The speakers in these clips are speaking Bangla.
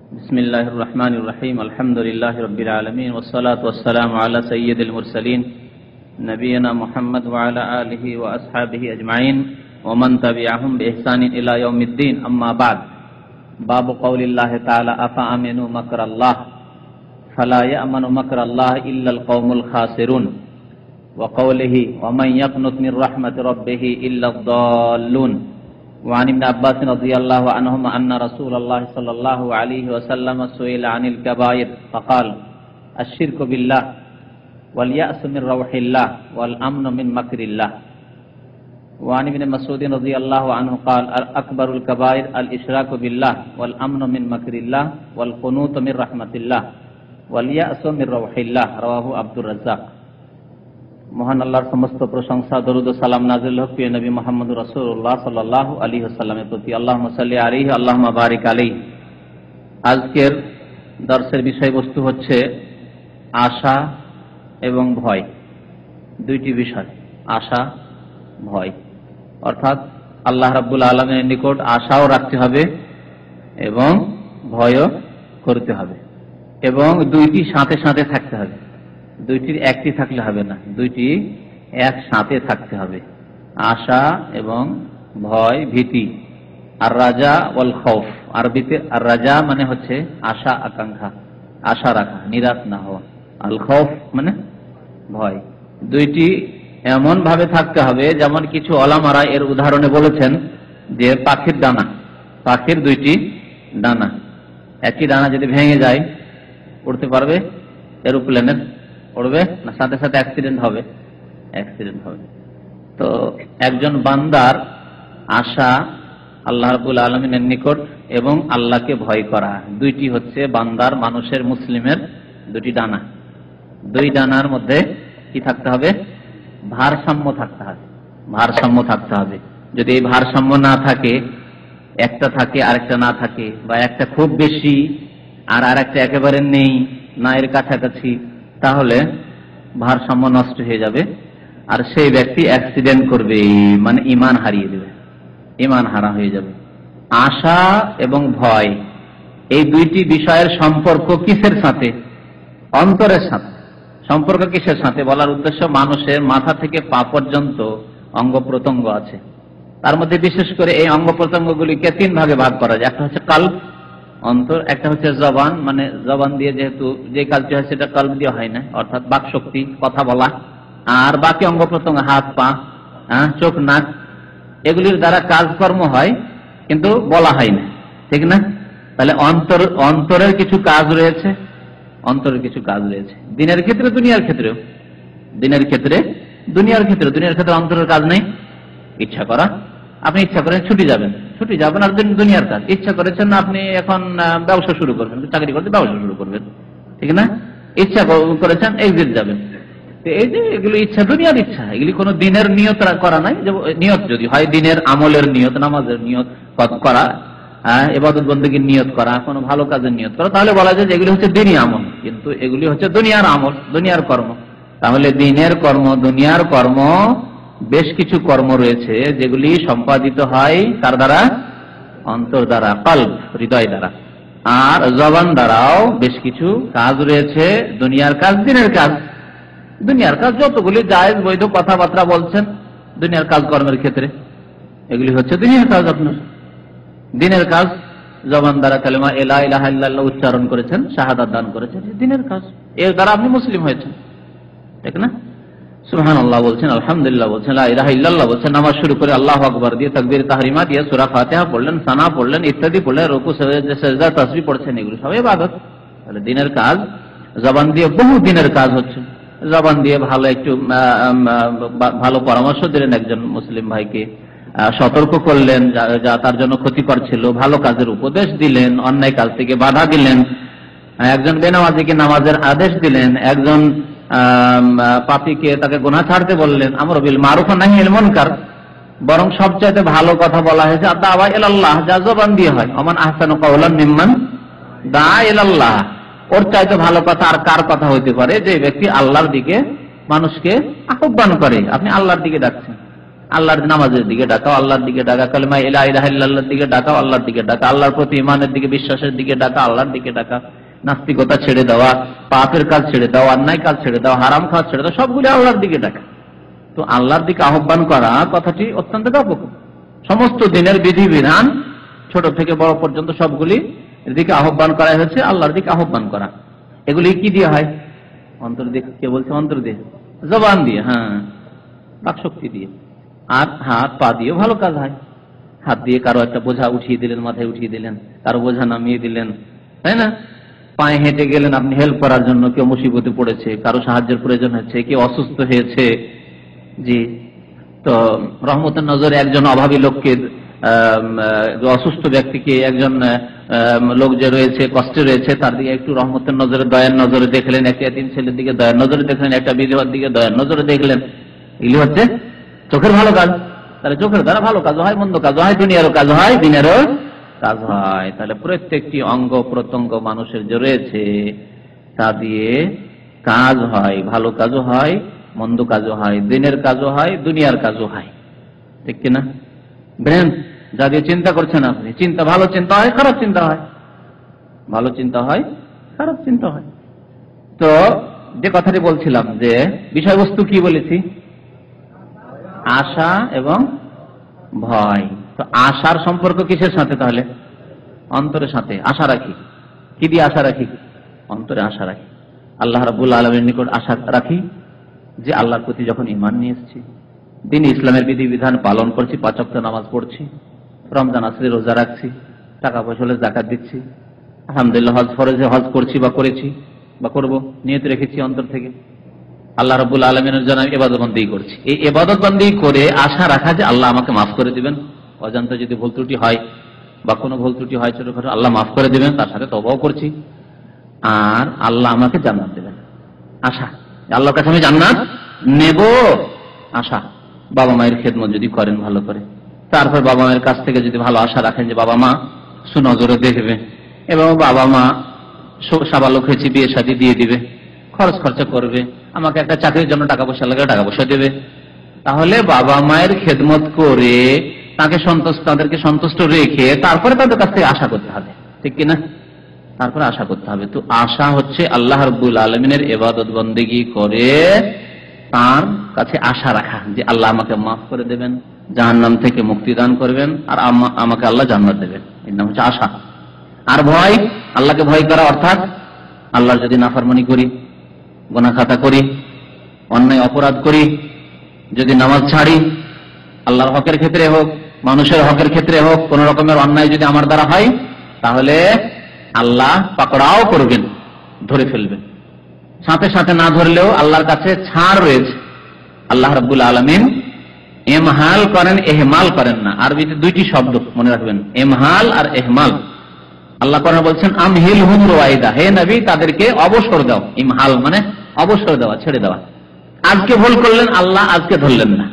بسم الله الرحمن الرحيم الحمد لله رب العالمين والصلاة والسلام على سيد المرسلين نبينا محمد وعلى آله وأصحابه أجمعين ومن تبعهم بإحسان إلى يوم الدين أما بعد باب قول الله تعالى أفأمنوا مكر الله فلا يأمن مكر الله إلا القوم الخاسرون وقوله ومن يقنط من رحمة ربه إلا الضالون وعن ابن عباس رضي الله عنهما أن رسول الله صلى الله عليه وسلم سئل عن الكبائر فقال الشرك بالله واليأس من روح الله والأمن من مكر الله وعن ابن مسعود رضي الله عنه قال أكبر الكبائر الإشراك بالله والأمن من مكر الله والقنوط من رحمة الله واليأس من روح الله رواه عبد الرزاق। মহান আল্লাহর সমস্ত প্রশংসা দরুদ ও সালাম নাযিল হোক প্রিয় নবী মুহাম্মদ রাসূলুল্লাহ সাল্লাল্লাহু আলাইহি ওয়াসাল্লামের প্রতি। আল্লাহুম্মা সাল্লি আলাইহি আল্লাহুম্মা বারিক আলাইহি। আজকের দর্শের বিষয়বস্তু হচ্ছে আশা এবং ভয়, দুইটি বিষয়, আশা ভয়। অর্থাৎ আল্লাহ রাব্বুল আলামিনের নিকট আশাও রাখতে হবে এবং ভয়ও করতে হবে, এবং দুইটি সাথে সাথে থাকতে হবে। দুইটির একটি থাকলে হবে না, দুইটি একসাথে থাকতে হবে, আশা এবং ভয়, ভীতি। আর রাজা ওয়াল খৌফ, আরবিতে আর রাজা মানে হচ্ছে আশা আকাঙ্ক্ষা, আশা রাখা, নিরাশ না হওয়া। আল খৌফ মানে ভয়। দুইটি এমন ভাবে থাকতে হবে যেমন কিছু ওলামারা এর উদাহরণে বলেছেন যে পাখির ডানা, পাখির দুইটি ডানা, একটি ডানা যদি ভেঙে যায় উড়তে পারবে? এরোপ্লেনের উড়বে না, সাথে সাথে অ্যাক্সিডেন্ট হবে, অ্যাক্সিডেন্ট হবে। তো একজন বান্দার আশা আল্লাহ রাব্বুল আলামিনের নিকট এবং আল্লাহকে ভয় করা, দুইটি হচ্ছে বান্দার, মানুষের, মুসলিমের দুটি ডানা। দুই ডানার মধ্যে কি থাকতে হবে? ভারসাম্য থাকতে হবে, ভারসাম্য থাকতে হবে। যদি এই ভারসাম্য না থাকে, একটা থাকে আরেকটা না থাকে, বা একটা খুব বেশি আর আরেকটা একেবারে নেই, না এর কাছাকাছি, তাহলে ভারসাম্য নষ্ট হয়ে যাবে আর সেই ব্যক্তি অ্যাক্সিডেন্ট করবে, মানে ঈমান হারিয়ে দেবে, ঈমান হারা হয়ে যাবে। আশা এবং ভয় এই দুইটি বিষয়ের সম্পর্ক কিসের সাথে? অন্তরের সাথে। সম্পর্ক কিসের সাথে বলার উদ্দেশ্য, মানুষের মাথা থেকে পা পর্যন্ত অঙ্গ প্রত্যঙ্গ আছে, তার মধ্যে বিশেষ করে এই অঙ্গ প্রত্যঙ্গগুলিকে তিন ভাগে ভাগ করা যায়। একটা হচ্ছে কলব, অন্তর, একটা হচ্ছে জবান, মানে জবান দিয়ে যেহেতু যে কাজটি হয় সেটা কলব দিয়ে হয় না, অর্থাৎ বাক শক্তি, কথা বলা। আর বাকি অঙ্গ প্রত্যঙ্গ, হাত পা, চোখ, নাক, এগুলির দ্বারা কাজকর্ম হয় কিন্তু বলা হয় না, ঠিক না? তাহলে অন্তরের কিছু কাজ রয়েছে, অন্তরের কিছু কাজ রয়েছে দিনের ক্ষেত্রে, দুনিয়ার ক্ষেত্রেও। দিনের ক্ষেত্রে, দুনিয়ার ক্ষেত্রে। দুনিয়ার ক্ষেত্রে অন্তরের কাজ নেই। ইচ্ছা করা, আপনি ইচ্ছা করেন ছুটি যাবেন, ছুটি যাবেন, আর দুনিয়ার কাজ। ইচ্ছা করেছেন আপনি এখন ব্যবসা শুরু করবেন, চাকরি করতে ব্যবসা শুরু করবেন, ঠিক না? ইচ্ছা করেছেন এক্সিট যাবেন। এই যে এগুলো ইচ্ছা, দুনিয়ার ইচ্ছা, এগুলি কোনো দিনের নিয়ত করা নাই। নিয়ত যদি হয় দিনের আমলের নিয়ত, নামাজের নিয়ত করা, ইবাদত বন্দেগীর নিয়ত করা, কোনো ভালো কাজের নিয়ত করা, তাহলে বলা যায় যে এগুলি হচ্ছে দিনই আমল। কিন্তু এগুলি হচ্ছে দুনিয়ার আমল, দুনিয়ার কর্ম। তাহলে দিনের কর্ম, দুনিয়ার কর্ম, বেশ কিছু কর্ম রয়েছে যেগুলি সম্পাদিত হয় তার দ্বারা, অন্তর দ্বারা, কলব, হৃদয় দ্বারা। আর জবান দ্বারাও বেশ কিছু কাজ রয়েছে, দুনিয়ার কাজ, দিনের কাজ। দুনিয়ার কাজ যতগুলি জায়েজ বৈধ কথাবার্তা বলছেন দুনিয়ার কাজ কর্মের ক্ষেত্রে, এগুলি হচ্ছে দুনিয়ার কাজ। আপনার দিনের কাজ, জবান দ্বারা কালেমা লা ইলাহা ইল্লাল্লাহ উচ্চারণ করেছেন, শাহাদাত দান করেছেন, দিনের কাজ। এর দ্বারা আপনি মুসলিম হয়েছেন, ঠিক না? সুবহানাল্লাহ বলছেন, আলহামদুলিল্লাহ বলছেন, লা ইলাহা ইল্লাল্লাহ বলছেন, নামাজ শুরু করে আল্লাহু আকবার দিয়ে, তাকবীর তাহরিমা দিয়ে, সূরা ফাতিহা পড়লেন, সানা পড়লেন, ইত্যাদি পড়লেন, রুকু সিজদা তাসবিহ পড়ছেন, এগুলো সব ইবাদত। তাহলে দিনের কাজ, জবান দিয়ে বহু দিনের কাজ হচ্ছে। জবান দিয়ে ভালো একটু ভালো পরামর্শ দিলেন একজন মুসলিম ভাইকে, সতর্ক করলেন যা তার জন্য ক্ষতিকর ছিল, ভালো কাজের উপদেশ দিলেন, অন্যায় কাজ থেকে বাধা দিলেন, একজন বেনামাজিকে নামাজের আদেশ দিলেন, একজন পাপীকে তাকে গুনাহ ছাড়তে বললেন, আমর বিল মারুফ ওয়া নাহি আনিল মুনকার। বরং সবচাইতে ভালো কথা বলা হয়েছে দাওয়া ইলাল্লাহ, যা জবান দিয়ে হয়। ওমান আহসানু কাওলান মিম্মান দাআ ইলাল্লাহ। ওর চাইতে ভালো কথা আর কার কথা হইতে পারে যে ব্যক্তি আল্লাহর দিকে মানুষকে আহ্বান করে। আপনি আল্লাহর দিকে ডাকছেন, আল্লাহর নামাজের দিকে ডাকাও, আল্লাহর দিকে ডাকা, কালেমা লা ইলাহা ইল্লাল্লাহর দিকে ডাকাও, আল্লাহর দিকে ডাকা, আল্লাহর প্রতি ঈমানের দিকে, বিশ্বাসের দিকে ডাকা, আল্লাহর দিকে ডাকা, নাস্তিকতা ছেড়ে দেওয়া, পাপের কাজ ছেড়ে দাও, অন্যায় কাজ ছেড়ে দাও, হারাম কাজ ছেড়ে দাও, সবগুলি আল্লাহর দিকে ডাকা। তো আল্লাহর দিকে আহ্বান করা কথাটি অত্যন্ত ব্যাপক। সমস্ত দিনের বিধিবিধান ছোট থেকে বড় পর্যন্ত সবগুলি দিকে আহ্বান করা হয়েছে, আল্লাহর দিকে আহ্বান করা। এগুলি কি দিয়ে হয়? অন্তর দিয়ে। কে বলছে অন্তর দিয়ে? জবান দিয়ে, হ্যাঁ, বাকশক্তি দিয়ে। আর হাত পা দিয়ে ভালো কাজ হয়। হাত দিয়ে কারো একটা বোঝা উঠিয়ে দিলেন, মাথায় উঠিয়ে দিলেন, কারো বোঝা নামিয়ে দিলেন, তাই না? পায়ে হেঁটে গেলেন আপনি হেল্প করার জন্য, কেউ মুসিবতে পড়েছে, কারো সাহায্যের প্রয়োজন হচ্ছে, কেউ অসুস্থ হয়েছে, জি। তো রহমতের নজরে একজন অভাবী লোককে, অসুস্থ ব্যক্তিকে, একজন লোক যে রয়েছে কষ্টে রয়েছে তার দিকে একটু রহমতের নজরে, দয়ার নজরে দেখলেন, একটা এতিম ছেলের দিকে দয়ার নজরে দেখলেন, একটা বিধবার দিকে দয়ার নজরে দেখলেন, এগুলি হচ্ছে চোখের ভালো কাজ। তাহলে চোখের দ্বারা ভালো কাজ হয়, মন্দ কাজ হয়, দুনিয়ারও কাজ হয়, দিনেরও কাজ হয়। তাহলে প্রত্যেকটি অঙ্গ প্রত্যঙ্গ মানুষের যে রয়েছে তা দিয়ে কাজ হয়, ভালো কাজও হয়, মন্দ কাজও হয়, দিনের কাজও হয়, দুনিয়ার কাজও হয়, ঠিক কিনা? ব্রেন যা দিয়ে চিন্তা করছেন আপনি, চিন্তা, ভালো চিন্তা হয়, খারাপ চিন্তা হয়, ভালো চিন্তা হয়, খারাপ চিন্তা হয়। তো যে কথাটি বলছিলাম, যে বিষয়বস্তু কি বলেছি? আশা এবং ভয়। তো আশার সম্পর্ক কিসের সাথে? তাহলে অন্তরের সাথে আশা রাখি। কি দিয়ে আশা রাখি? অন্তরে আশা রাখি, আল্লাহ রাব্বুল আলামিনের নিকট আশা রাখি যে আল্লাহর প্রতি যখন ঈমান নিয়ে এসেছি, দিন ইসলামের বিধিবিধান পালন করছি, 5 ওয়াক্ত নামাজ পড়ছি, রমজান আসলে রোজা রাখছি, টাকা পয়সা হলে যাকাত দিচ্ছি, আলহামদুলিল্লাহ হজ ফরজে হজ করছি বা করেছি বা করব, নিয়ত রেখেছি অন্তর থেকে, আল্লাহ রাব্বুল আলামিনের জন্য ইবাদত বন্দেগী করছি। এই ইবাদত বন্দেগী করে আশা রাখা যে আল্লাহ আমাকে মাফ করে দিবেন, অজান্তে যদি ভুল ত্রুটি হয় বা কোনো ভুল ত্রুটি হয় ছোটখাটো, আল্লাহ মাফ করে দিবেন, তার সাথে তওবাও করছি, আর আল্লাহ আমাকে জান্নাত দেবেন, আশা, আল্লাহর কাছে আমি জান্নাত নেব, আশা। বাবা মায়ের খেদমত যদি করেন ভালো করে, তারপর বাবা মায়ের কাছ থেকে যদি ভালো আশা রাখেন যে বাবা মা সুনজরে দেখবে এবং বাবা মা সাবালক হয়েছে, বিয়ে শাদী দিয়ে দিবে, খরচ খরচা করবে, আমাকে একটা চাকরির জন্য টাকা পয়সা লাগে, টাকা পয়সা দেবে, তাহলে বাবা মায়ের খেদমত করে তাদেরকে সন্তুষ্ট রেখে তারপরে তাদের কাছ থেকে আশা করতে হবে, ঠিক কিনা? তারপরে আশা করতে হবে। তো আশা হচ্ছে আল্লাহ রাব্বুল আলামিনের ইবাদত বন্দেগী করে তার কাছে আশা রাখা যে আল্লাহ আমাকে মাফ করে দেবেন, জাহান্নাম থেকে মুক্তি দান করবেন, আর আমাকে আল্লাহ জান্নাত দেবেন, এর নাম হচ্ছে আশা। আর ভয়, আল্লাহকে ভয় করা, অর্থাৎ আল্লাহর যদি নাফরমানি করি, গুনাহ খাতা করি, অন্যায় অপরাধ করি, যদি নামাজ ছাড়ি, আল্লাহর হকের ক্ষেত্রে হোক, মানুষের হকের ক্ষেত্রে হোক, কোন রকমের অন্যায় যদি আমার দ্বারা হয়, তাহলে আল্লাহ পাকড়াও করবেন, ধরে ফেলবেন। সাথে সাথে না ধরলেও আল্লাহর কাছে ছাড় রয়েছে। আল্লাহ রাব্বুল আলামিন ইমহাল করেন, ইহমাল করেন না। আরবিতে দুইটি শব্দ মনে রাখবেন, ইমহাল আর ইহমাল। আল্লাহ কোরআনে বলছেন আমহিলহুম রুয়াইদা, হে নবী তাদেরকে অবসর দাও। ইমহাল মানে অবসর দেওয়া, ছেড়ে দেওয়া। আজকে ভুল করলেন, আল্লাহ আজকে ধরলেন না,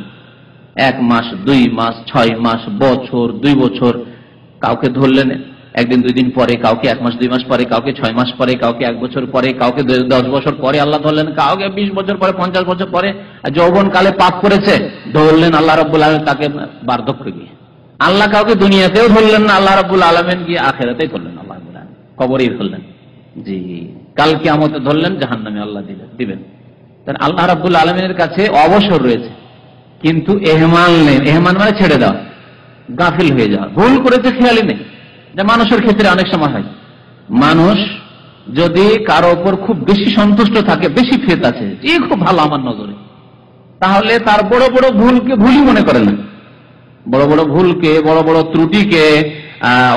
1 মাস, 2 মাস, 6 মাস, বছর, 2 বছর, কাউকে ধরলেন একদিন 2 দিন পরে, কাউকে 1 মাস 2 মাস পরে, কাউকে 6 মাস পরে, কাউকে 1 বছর পরে, কাউকে 10 বছর পরে আল্লাহ ধরলেন, কাউকে 20 বছর পরে, 50 বছর পরে, যৌবন কালে পাপ করেছে ধরলেন আল্লাহ রাব্বুল আলামিন তাকে বার্ধক্য গিয়ে। আল্লাহ কাউকে দুনিয়াতেও ধরলেন না, আল্লাহ রাব্বুল আলামিন গিয়ে আখিরাতেই ধরলেন, আল্লাহ রাব্বুল আলামিন কবরেই ধরলেন, জি, কাল কিয়ামতে ধরলেন, জাহান্নামে আল্লাহ দিবেন। তাহলে আল্লাহ রাব্বুল আলামিনের কাছে অবসর রয়েছে, কিন্তু এহমান নেই। এহমান মানে ছেড়ে দেওয়া, গাফিল হয়ে যাওয়া, ভুল করেছে খেয়ালই নেই। যে মানুষের ক্ষেত্রে অনেক সময় হয়, মানুষ যদি কারো উপর খুব বেশি সন্তুষ্ট থাকে, বেশি ফেত আছে, যে খুব ভালো আমার নজরে, তাহলে তার বড় বড় ভুলকে ভুলই মনে করে না, বড় বড় ভুলকে, বড় বড় ত্রুটিকে,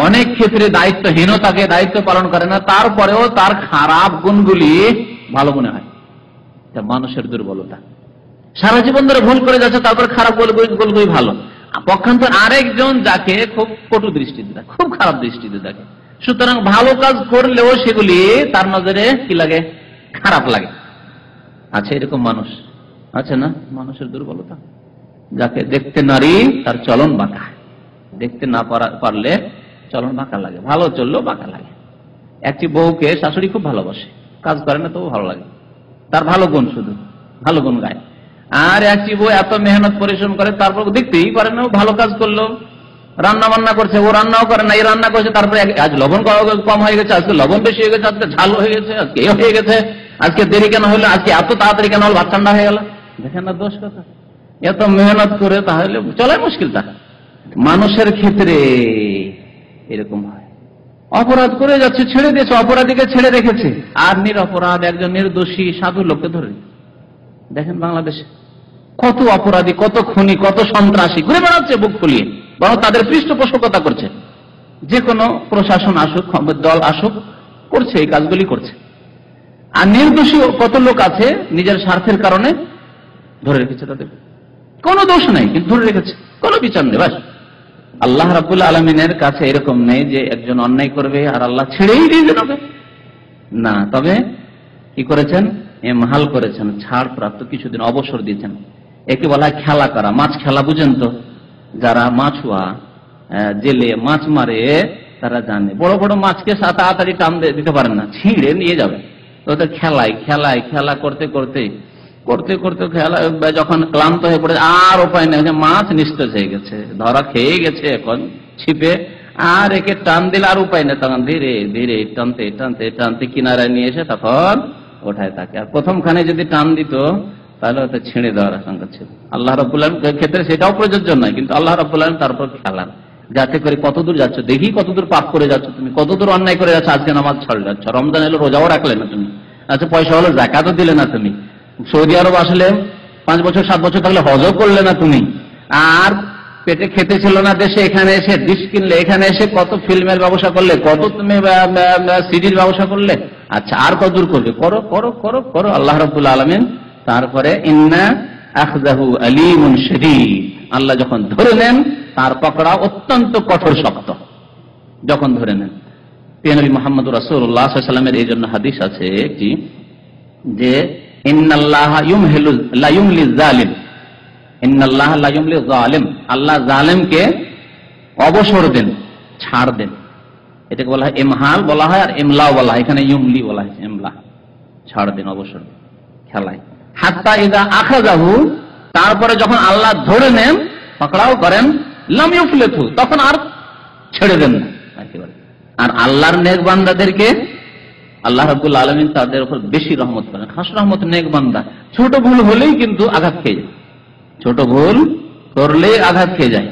অনেক ক্ষেত্রে দায়িত্বহীনতাকে দায়িত্ব পালন করে না, তারপরেও তার খারাপ গুণগুলি ভালো মনে হয়। মানুষের দুর্বলতা, সারা জীবন ধরে ভুল করে যাচ্ছে, তারপর খারাপ গুণগুলি ভালো। পক্ষান্তর আরেকজন যাকে খুব কটু দৃষ্টিতে দেখে, খুব খারাপ দৃষ্টিতে দেখে, সুতরাং ভালো কাজ করলেও সেগুলি তার নজরে কি লাগে? খারাপ লাগে। আচ্ছা, এরকম মানুষ আছে না? মানুষের দুর্বলতা, যাকে দেখতে নারী তার চলন বাঁকা, দেখতে না পারলে চলন বাঁকা লাগে, ভালো চললেও বাঁকা লাগে। একটি বউকে শাশুড়ি খুব ভালোবাসে, কাজ করে না তবু ভালো লাগে, তার ভালো গুণ, শুধু ভালো গুণ গায়। আর একটি বউ এত মেহনত পরিশ্রম করে, তারপর দেখতেই পারে না ভালো কাজ করলো, রান্না বান্না করছে, ও রান্নাও করে না, এই রান্না করছে, তারপরে আজ লবণ কম হয়ে গেছে, আজকে লবণ বেশি হয়ে গেছে, আজকে ঝাল হয়ে গেছে, আজকে এ হয়ে গেছে, আজকে দেরি কেন হলো, আজকে এত তাড়াতাড়ি কেন হলো, ভাত ঠান্ডা হয়ে গেল। দেখেন না দোষ কথা, এত মেহনত করে তাহলে চলাই মুশকিলটা। মানুষের ক্ষেত্রে এরকম হয়, অপরাধ করে যাচ্ছে, ছেড়ে দিয়েছে, অপরাধীকে ছেড়ে রেখেছে, আর নিরপরাধ একজন নির্দোষী সাধু লোককে ধরে। দেখেন বাংলাদেশে কত অপরাধী, কত খুনি, কত সন্ত্রাসী ঘুরে বেড়াচ্ছে বুক ফুলিয়ে, বরং তাদের পৃষ্ঠপোষকতা করছে। যে কোনো প্রশাসন আসুক, দল আসুক, করছে, এই কাজগুলি করছে। আর নির্দোষী কত লোক আছে নিজের স্বার্থের কারণে ধরে রেখেছে, তাদের কোনো দোষ নেই কিন্তু ধরে রেখেছে, কোনো বিচার নেই। বাস আল্লাহ রাব্বুল আলামিনের কাছে এরকম নেই যে একজন অন্যায় করবে আর আল্লাহ ছেড়েই দিয়ে দেবে না। তবে কি করেছেন, এমহাল করেছেন, ছাড় প্রাপ্ত কিছুদিন অবসর দিয়েছেন। একে বলা হয় খেলা করা, মাছ খেলা বুঝেন তো? যারা মাছুয়া জেলে মাছ মারে তারা জানে, বড় বড় মাছকে তাড়াতাড়ি টান দিতে পারেন না, ছিঁড়ে নিয়ে যাবে। ওদের খেলা করতে করতে খেলা যখন ক্লান্ত হয়ে পড়ে, আর উপায় নেই, মাছ নিস্তেজ হয়ে গেছে, ধরা খেয়ে গেছে এখন ছিপে, আর একে টান দিলে আর উপায় নেই, তখন ধীরে ধীরে টানতে টানতে টানতে কিনারায় নিয়ে এসে তখন ওঠায় থাকে। আর প্রথমখানে যদি টান দিত তাহলে ওটা ছেড়ে দেওয়ার আশঙ্কা ছিল। আল্লাহ রাব্বুল আলামিনের ক্ষেত্রে সেটাও প্রযোজ্য নয়, কিন্তু আল্লাহ রাব্বুল আলামিন তারপর খেলান, যাতে করে কতদূর যাচ্ছ দেখি, কতদূর পাপ করে যাচ্ছ তুমি, কতদূর অন্যায় করে যাচ্ছ। আজকে নামাজ ছাড়ে যাচ্ছ, রমজান এলো রোজাও রাখলে না তুমি, আচ্ছা পয়সা হলো যাকাতও দিলে না তুমি, সৌদি আরব আসলে 5 বছর 7 বছর থাকলে হজও করলে না তুমি, আর পেটে খেতে ছিল না দেশে, এখানে এসে ডিশ কিনলে, এখানে এসে কত ফিল্মের ব্যবসা করলে, কত তুমি সিডির ব্যবসা করলে, আচ্ছা আর কত দূর করবে, করো করো করো করো। আল্লাহ রাব্বুল আলামিন তারপরে ইন্না আখযাহু আলীমুন শাদীদ, আল্লাহ যখন ধরে নেন তার পকড়া অত্যন্ত কঠোর শক্ত, যখন ধরে নেন। নবী মুহাম্মদ রাসূলুল্লাহ সাল্লাল্লাহু আলাইহি ওয়াসাল্লামের এই জন্য হাদিস আছে একটি, যে ইন্নাল্লাহা ইউমহিলু লা ইউমলিজ জালিম, ইন্নাল্লাহা লা ইউমলিজ জালিম, আল্লাহ জালেমকে অবসর দেন, ছাড় দেন। এটাকে বলা হয় ইমহাল বলা হয়, আর ইমলাও বলা হয়, এখানে ইউমলি বলা হয়, ইমলা ছাড় দেন, অবসর দেন, খেলায়। হাত্তা ইযা আখাযাহু, তারপরে যখন আল্লাহ ধরে নেন, পাকড়াও করেন, লাম ইউফলিতু, তখন আর ছেড়ে দেন না একেবারে। আর আল্লাহর নেক বান্দাদেরকে আল্লাহ রাব্বুল আলামিন তাদের উপর বেশি রহমত করেন, খাস রহমত। নেক বান্দা ছোট ভুল হলেই কিন্তু আঘাত খেয়ে যায়, ছোট ভুল করলেই আঘাত খেয়ে যায়।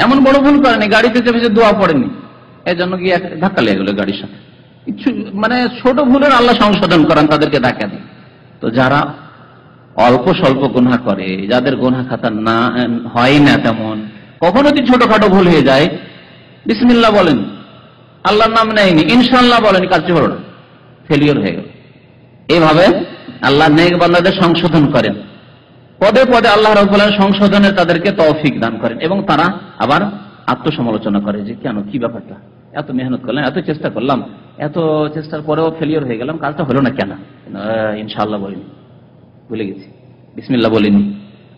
এমন বড় ভুল করেনি, গাড়িতে চেপেছে দোয়া পড়েনি, এই জন্য গিয়ে ধাক্কা লেগে গেল গাড়ির সাথে, কিছু মানে ছোট ভুলের আল্লাহ সংশোধন করেন, তাদেরকে ধাক্কা দেন। তো যারা অল্প স্বল্প গুনাহ করে, যাদের গুনাহ খাতা না হয় না তেমন, কখনো যদি ছোটখাটো ভুল হয়ে যায়, বিসমিল্লাহ বলেন, আল্লাহর নাম নেয়নি, ইনশাআল্লাহ বলেন, কাজটি হলো না, ফেলিওর হয়ে গেল। এইভাবে আল্লাহ নেক বান্দাদের সংশোধন করেন, পদে পদে আল্লাহ রাব্বুল আলামিন সংশোধনের তাদেরকে তৌফিক দান করেন। এবং তারা আবার আত্মসমালোচনা করে যে কেন, কি ব্যাপারটা, এত মেহনত করলাম, এত চেষ্টা করলাম, এত চেষ্টার পরেও ফেলিওর হয়ে গেলাম, কাজটা হলো না কেন, ইনশাআল্লাহ বলিনি, ভুলে গেছি, বিসমিল্লাহ বলিনি,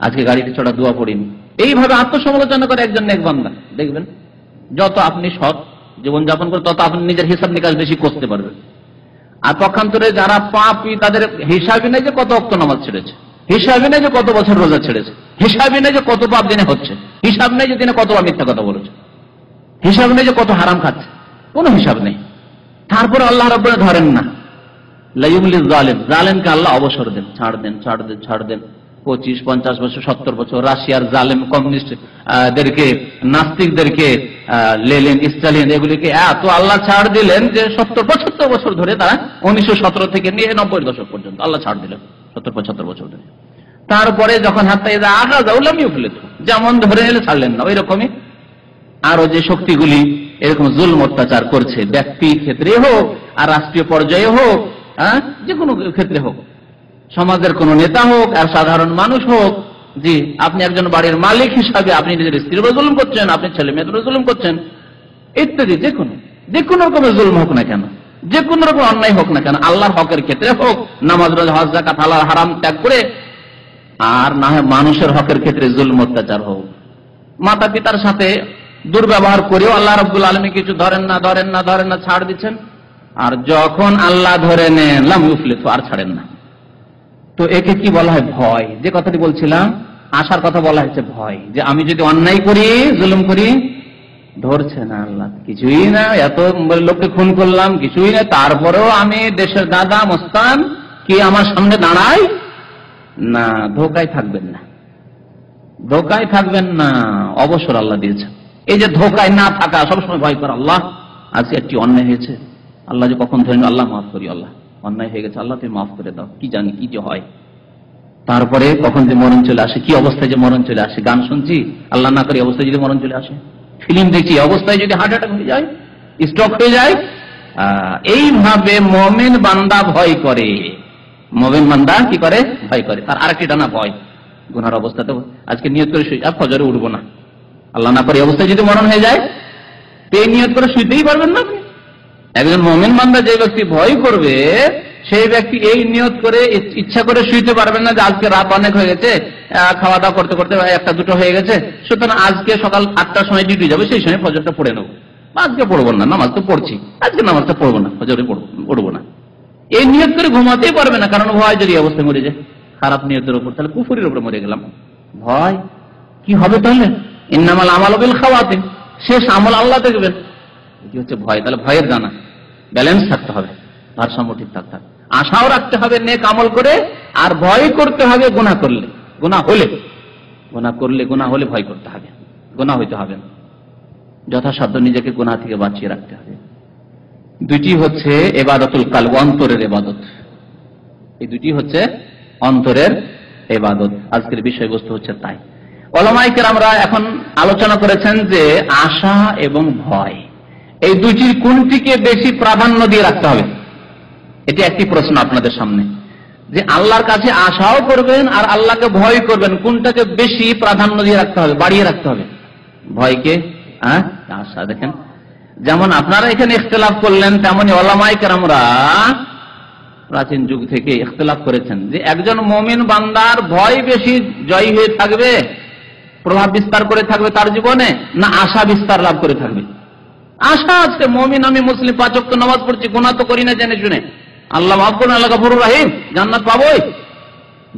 আজকে গাড়িতে চড়া দোয়া পড়িনি। এইভাবে আত্মসমালোচনা করে একজন নেক বান্দা, দেখবেন যত আপনি সৎ জীবনযাপন করে তত আপনি নিজের হিসাব নিকাশ বেশি করতে পারবেন। আর পক্ষান্তরে যারা পাপী, তাদের হিসাবই নেই যে কত ওয়াক্ত নামাজ ছেড়েছে, হিসাবই নেই যে কত বছর রোজা ছেড়েছে, হিসাবই নেই যে কত পাপ দিনে হচ্ছে, হিসাব নেই যে দিনে কতবার মিথ্যা কথা বলেছে, হিসাব নেই যে কত হারাম খাচ্ছে, কোনো হিসাব নেই। তারপরে আল্লাহ রাব্বুল আলামিন ধরেন না, লা ইউমলিজ জালিম, জালেমকে আল্লাহ অবসর দেন, ছাড় দেন, ছাড় দেন, ছাড় দেন। 25-50 বছর 70 বছর রাশিয়ার জালেম কমিউনিস্ট দেরকে, নাস্তিকদেরকে, লেনিন স্টালিন এগুলিকে এত আল্লাহ ছাড় দিলেন যে 70-75 বছর ধরে তারা 1917 থেকে নিয়ে 90 দশক পর্যন্ত আল্লাহ ছাড় দিলেন, 70-75 বছর ধরে। তারপরে যখন হাত্তা ইযা আখাযাহু লাম ইউফলিতু, যেমন ধরে এলে ছাড়লেন না, ওই রকমই আরো যে শক্তিগুলি এরকম জুলম অত্যাচার করছে, ব্যক্তির ক্ষেত্রে হোক আর রাষ্ট্রীয় পর্যায়ে হোক, যে কোনো ক্ষেত্রে হোক, সমাজের কোন নেতা হোক আর সাধারণ মানুষ হোক, জি আপনি একজন বাড়ির মালিক হিসাবে আপনি নিজের স্ত্রীর উপর জুলুম করছেন, আপনি ছেলে মেয়েদের উপর জুলুম করছেন, ইত্যাদি যে কোনো রকমের জুলুম হোক না কেন, যে কোনো রকম অন্যায় হোক না কেন, আল্লাহর হকের ক্ষেত্রে হোক, নামাজ রোজা হজ যাকাত হালাল হারাম ত্যাগ করে, আর না হয় মানুষের হকের ক্ষেত্রে জুলুম অত্যাচার হোক, মাতা পিতার সাথে দুর্ব্যবহার করেও আল্লাহ রাব্বুল আলামিন কিছু ধরেন না, ছাড় দিচ্ছেন। আর যখন আল্লাহ ধরে নেন লাম ইউফলিতু, আর ছাড়েন না, তো একে কি বলা হয়? ভয়। যে কথাটি বলছিলাম, আশার কথা বলা হয়েছে ভয়, যে আমি যদি অন্যায় করি, জুলুম করি, ধরছে না আল্লাহ, কিছুই না, এত লোককে খুন করলাম, কিছুই না, তারপরেও আমি দেশের দাদা মস্তান, কি আমার সামনে দাঁড়ায় না। ধোকায় থাকবেন না, ধোকায় থাকবেন না, অবসর আল্লাহ দিয়েছে। এই যে ধোকায় না থাকা, সবসময় ভয় করা, আল্লাহ আজকে একটি অন্যায় হয়েছে, আল্লাহ যে কখন ধরেন, আল্লাহ মাফ করি, আল্লাহ অন্যায় হয়ে গেছে, আল্লাহ তুমি মাফ করে দাও, কি জানি কি যে হয়। তারপরে কখন যে মরণ চলে আসে, কি অবস্থায় যে মরণ চলে আসে। গান শুনছি, আল্লাহ না করি অবস্থায় যদি মরণ চলে আসে, ফিল্ম দেখছি অবস্থায় যদি হার্ট অ্যাটাক হয়ে যায়, স্ট্রোক হয়ে যায়। এইভাবে মুমিন বান্দা ভয় করে, মুমিন বান্দা কি করে? ভয় করে। তার আরেকটি ডানা ভয়, গুনার অবস্থাতে আজকে নিয়ত করে শুই, আর ফজরে উঠবো না, আল্লাহ না করে অবস্থায় যদি মরণ হয়ে যায়, এই নিয়ত করে শুইতেই পারবেন না আপনি। একজন মুমিন বান্দা যে ব্যক্তি ভয় করবে, সেই ব্যক্তি এই নিয়ত করে ইচ্ছা করে শুইতে পারবেন না যে আজকে রাত অনেক হয়ে গেছে, খাওয়া দাওয়া করতে করতে একটা দুটো হয়ে গেছে, সুতরাং আজকে সকাল 8টার সময় ডিউটি যাবে, সেই সময় ফজরটা পড়ে নেবো, আজকে পড়বো না, নামাজ তো পড়ছি, আজকে নামাজটা পড়বো না, ফজরে পড়বো না, এই নিয়ত করে ঘুমাতেই পারবে না। কারণ ভয় যদি অবস্থায় মরে যায়, খারাপ নিয়তের উপর, তাহলে কুফুরির উপরে মরে গেলাম। ভয় কি হবে তাহলে? ইন্নামাল আমালু বিল খাওয়াতিম, শেষ আমল আল্লাহ দেখবেন। এটি হচ্ছে ভয়। তাহলে ভয়ের জানা, ব্যালেন্স থাকতে হবে, ভারসাম্য ঠিক থাকতে হবে, আশাও রাখতে হবে নেক আমল করে, আর ভয় করতে হবে গুনাহ করলে, গুনাহ হলে ভয় করতে হবে, গুনাহ হইতে হবে না, যথাসাধ্য নিজেকে গুনাহ থেকে বাঁচিয়ে রাখতে হবে। দুটি হচ্ছে ইবাদতুল কলব, অন্তরের ইবাদত। এই দুটি হচ্ছে অন্তরের ইবাদত। আজকের বিষয়বস্তু হচ্ছে তাই। উলামায়ে কেরামরা এখন আলোচনা করেছেন যে আশা এবং ভয়, এই দুটির কোনটিকে বেশি প্রাধান্য দিয়ে রাখতে হবে। এটি একটি প্রশ্ন আপনাদের সামনে, যে আল্লাহর কাছে আশাও করবেন আর আল্লাহকে ভয় করবেন, কোনটাকে বেশি প্রাধান্য দিয়ে রাখতে হবে, বাড়িয়ে রাখতে হবে? ভয়কে, আশা। দেখেন, যেমন আপনারা এখানে ইখতিলাফ করলেন, তেমনি উলামায়ে কেরামরা প্রাচীন যুগ থেকে ইখতিলাফ করেছেন যে একজন মুমিন বান্দার ভয় বেশি জয়ী হয়ে থাকবে, প্রভাব বিস্তার করে থাকবে তার জীবনে, না আশা বিস্তার লাভ করে থাকবে? আশা আছে, মুমিন আমি, মুসলিম, 5 ওয়াক্ত নামাজ পড়ছি, গুনাহ তো করি না জেনে শুনে, আল্লাহ মাফ করুন, আল্লাহ গফুরুর রহিম, জান্নাত পাবোই।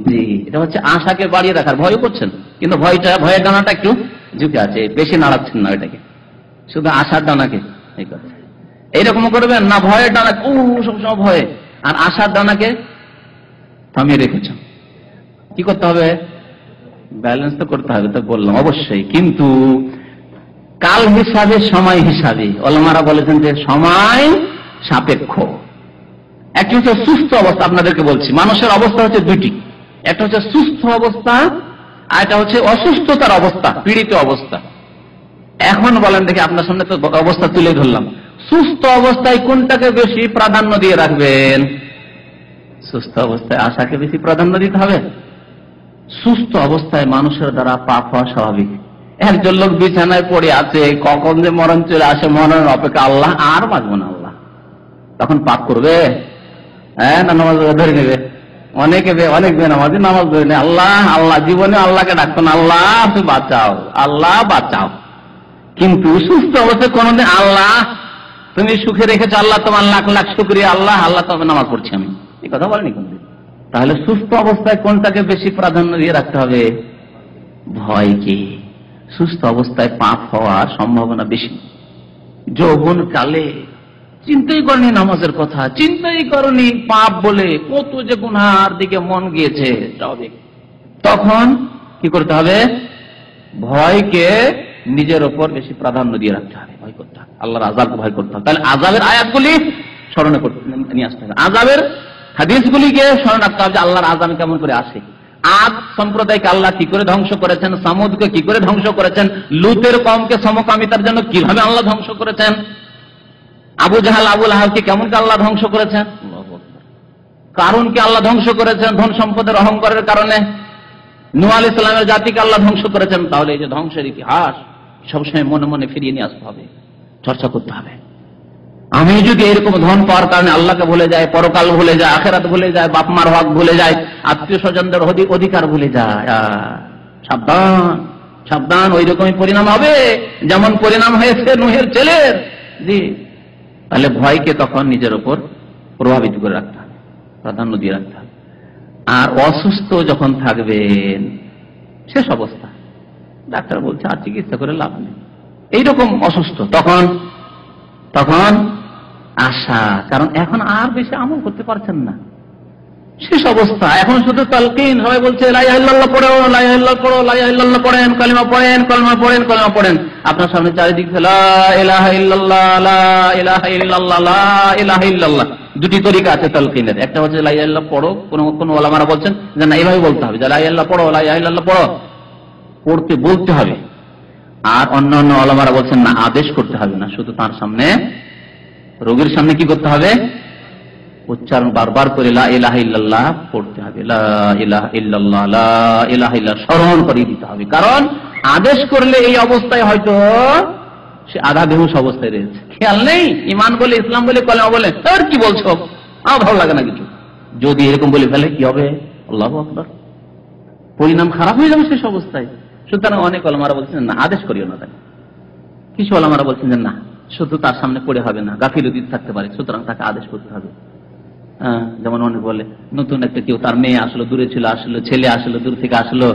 জি, এটা হচ্ছে আশাকে বাড়িয়ে রাখার। ভয় করছেন, কিন্তু ভয়ের ডানাটা একটু ঝুঁকে আছে, বেশি নাড়াচ্ছেন না এটাকে, শুধু আশার ডানাকে। এই কথা এইরকম করবেন না, ভয়ের ডানা সবসময় ভয়ে, আর আশার ডানাকে থামিয়ে রেখেছেন। কি করতে হবে? ব্যালেন্স তো করতে হবে, তো বললাম অবশ্যই, কিন্তু কাল হিসাবে, সময় হিসাবে ওলামারা বলেছেন যে সময় সাপেক্ষ। একটি হচ্ছে সুস্থ অবস্থা, আপনাদেরকে বলছি মানুষের অবস্থা হচ্ছে দুটি, একটা হচ্ছে সুস্থ অবস্থা, আর একটা হচ্ছে অসুস্থতার অবস্থা, পীড়িত অবস্থা। এখন বলেন দেখি, আপনার সামনে তো অবস্থা তুলে ধরলাম, সুস্থ অবস্থায় কোনটাকে বেশি প্রাধান্য দিয়ে রাখবেন? সুস্থ অবস্থায় আশাকে বেশি প্রাধান্য দিতে হবে। সুস্থ অবস্থায় মানুষের দ্বারা পাপ হওয়া স্বাভাবিক। একজন লোক বিছানায় পড়ে আছে, কখন যে মরণ চলে আসে, মরণের অপেক্ষা, আল্লাহ আর বাঁচবো না, আল্লাহ, তখন পাপ করবে? না নামাজ ধরে নেবে, অনেক বেনামাজি নামাজ ধরে নেয়, আল্লাহ আল্লাহ, জীবনে আল্লাহকে ডাকতো না, আল্লাহ তুমি বাঁচাও, আল্লাহ বাঁচাও। কিন্তু সুস্থ অবস্থায় কোনদিন আল্লাহ তুমি সুখে রেখেছো, আল্লাহ তোমার লাখ লাখ শুকরিয়া, আল্লাহ আল্লাহ তবে নামাজ পড়ছি আমি, এই কথা বলেনি কোনদিন। তাহলে সুস্থ অবস্থায় কোনটাকে বেশি প্রাধান্য দিয়ে রাখতে হবে? ভয়কে। সুস্থ অবস্থায় পাপ হওয়ার সম্ভাবনা বেশি। যৌবন কালে চিন্তাই করনি নামাজের কথা, চিন্তাই করনি পাপ বলে কত যে গুনার দিকে মন গিয়েছে স্বাভাবিক, তখন কি করতে হবে? ভয়কে নিজের ওপর বেশি প্রাধান্য দিয়ে রাখতে হবে, ভয় করতে হবে, আল্লাহর আযাবকে ভয় করতে হবে। তাহলে আযাবের আয়াতগুলি স্মরণে নিয়ে আসতে হবে, আযাবের হাদিসগুলিকে স্মরণ রাখতে হবে যে আল্লাহর আযাব কেমন করে আসে, আদ সম্প্রদায়কে আল্লাহ কি করে ধ্বংস করেছেন, সামুদকে কি করে ধ্বংস করেছেন, লুতের কওমকে সমকামিতার জন্য কিভাবে আল্লাহ ধ্বংস করেছেন, আবু জাহাল আবুল আহাবকে কেমন করে আল্লাহ ধ্বংস করেছেন, কারুনকে আল্লাহ ধ্বংস করেছেন ধন সম্পদের অহংকারের কারণে, নূহ আলাইহিস সালামের জাতিকে আল্লাহ ধ্বংস করেছেন। তাহলে এই যে ধ্বংসের ইতিহাস সবসময় মনে মনে ফিরিয়ে নিয়ে আসতে হবে, চর্চা করতে হবে। আমি যদি এরকম ধন পাওয়ার কারণে আল্লাহকে ভুলে যায়, পরকাল ভুলে যায়, আখিরাত ভুলে যায়, বাপ মার হক ভুলে যায়, আত্মীয় স্বজনদের অধিকার ভুলে যায়, সাবধান সাবধান, ওই রকমই পরিণাম হবে যেমন পরিণাম হয়েছে নূহের ছেলের। জি, তাহলে ভয়কে তখন নিজের উপর প্রভাবিত করে রাখতে হবে, প্রাধান্য দিয়ে রাখতে হবে। আর অসুস্থ যখন থাকবেন শেষ অবস্থা, ডাক্তার বলছে আর চিকিৎসা করে লাভ নেই, এইরকম অসুস্থ, তখন আশা, কারণ এখন আর বেশি আমল করতে পারছেন না, শেষ অবস্থা, এখন শুধু তালকিন, সবাই বলছে লা ইলাহা ইল্লাল্লাহ পড়ো, লা ইলাহা ইল্লাল্লাহ পড়ো, লা ইলাহা ইল্লাল্লাহ পড়েন, কালিমা পড়েন, কালিমা পড়েন, কালিমা পড়েন, আপনার সামনে চারিদিক লা ইলাহা ইল্লাল্লাহ, লা ইলাহা ইল্লাল্লাহ, লা ইলাহা ইল্লাল্লাহ। দুটি তরিকা আছে তালকিনের, একটা হচ্ছে লা ইলাহা ইল্লাল্লাহ পড়ো, কোন ওলামারা বলছেন যে না এইভাবে বলতে হবে, যে লা ইলাহা ইল্লাল্লাহ পড়ো, লা ইলাহা ইল্লাল্লাহ পড়ো, পড়তে বলতে হবে। আর অন্য ওলামারা বলছেন না, আদেশ করতে হবে না, শুধু তার সামনে, রোগীর সামনে কি করতে হবে, উচ্চারণ বারবার করে লা ইলাহা ইল্লাল্লাহ পড়তে হবে, লা ইলাহা ইল্লাল্লাহ, লা ইলাহা ইল্লাল্লাহ স্মরণ করে দিতে হবে। কারণ আদেশ করলে এই অবস্থায় হয়তো সে আধা বেহুশ অবস্থায় রয়েছে, খেয়াল নেই, ইমান বলে, ইসলাম বলে, কলেমা বলে, আর কি বলছো, আমার ভালো লাগে না কিছু, যদি এরকম বলে ফেলে কি হবে, আল্লাহু আকবার, পরিণাম খারাপ হয়ে যাবে শেষ অবস্থায়। সুতরাং অনেক ওলামারা বলছেন না, আদেশ করিও না তাকে। কিছু ওলামারা বলছেন যে না, শুধু তার সামনে পড়ে হবে না, গাফিলতি থাকতে পারে, সুতরাং তাকে আদেশ করতে হবে। যেমন অনেক বলে, নতুন একটা কেউ, তার মেয়ে আসলো, দূরে ছিল, আসলো, ছেলে আসলো, দূর থেকে আসলো,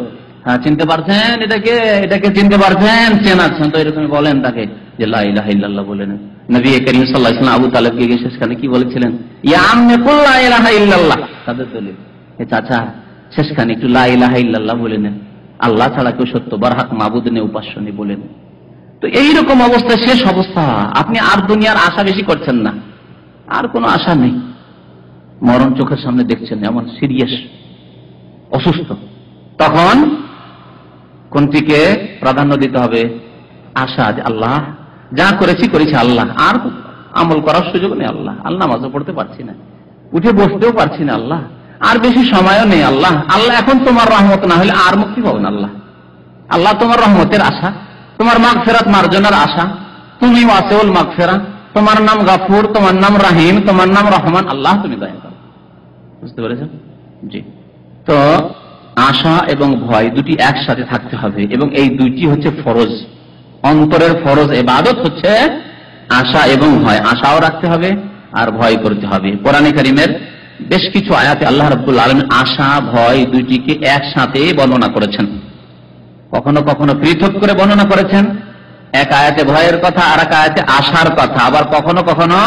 চিনতে পারছেন এটাকে চিনতে পারছেন, চেনাচ্ছেন, তো এরকম বলেন তাকে যে লা ইলাহা ইল্লাল্লাহ বলেন। নবী করিম সাল্লাল্লাহু আলাইহি ওয়াসাল্লাম আবু তালেবকে গিয়ে শেষখানে কি বলেছিলেন, ইয়া আম্মি কুল লা ইলাহা ইল্লাল্লাহ, তাদের দলিল, হে চাচা শেষখানে একটু লা ইলাহা ইল্লাল্লাহ বলে নেন, আল্লাহ ছাড়া কেউ সত্যবার হক মাবুদ নেই, উপাস্য নেই বলে নেন। তো এইরকম অবস্থা, শেষ অবস্থা, আপনি আর দুনিয়ার আশা বেশি করছেন না, আর কোনো আশা নেই, মরণ চোখের সামনে দেখছেন, এমন সিরিয়াস অসুস্থ, তখন কোনটিকে প্রাধান্য দিতে হবে, আশা যে আল্লাহ যা করেছি আল্লাহ, আর আমল করার সুযোগ নেই আল্লাহ, নামাজও পড়তে পারছি না, উঠে বসতেও পারছি না আল্লাহ, আর বেশি সময়ও নেই আল্লাহ, এখন তোমার রহমত না হলে আর মুক্তি পাবেন আল্লাহ, তোমার রহমতের আশা, তোমার মাগফিরাত মার্জনার আশা, তুমি ওয়াসিউল মাগফিরাত, তোমার নাম গাফুর, তোমার নাম রাহিম, তোমার নাম রহমান, আল্লাহ তুমি দয়া করো। বুঝতে পেরেছেন? জি। তো আশা এবং ভয় দুটি একসাথে থাকতে হবে, এবং এই দুইটি হচ্ছে ফরজ, অন্তরের ফরজ ইবাদত হচ্ছে আশা এবং ভয়, আশাও রাখতে হবে আর ভয় করতে হবে। কোরআনে কারীমের বেশ কিছু আয়াতে আল্লাহ রাব্বুল আলামিন আশা ভয় দুইটিকে একসাথে বর্ণনা করেছেন, কখনো কখনো পৃথক করে বর্ণনা করেছেন, এক আয়াতে ভয়ের কথা আর এক আয়াতে আশার কথা, আবার কখনো কখনো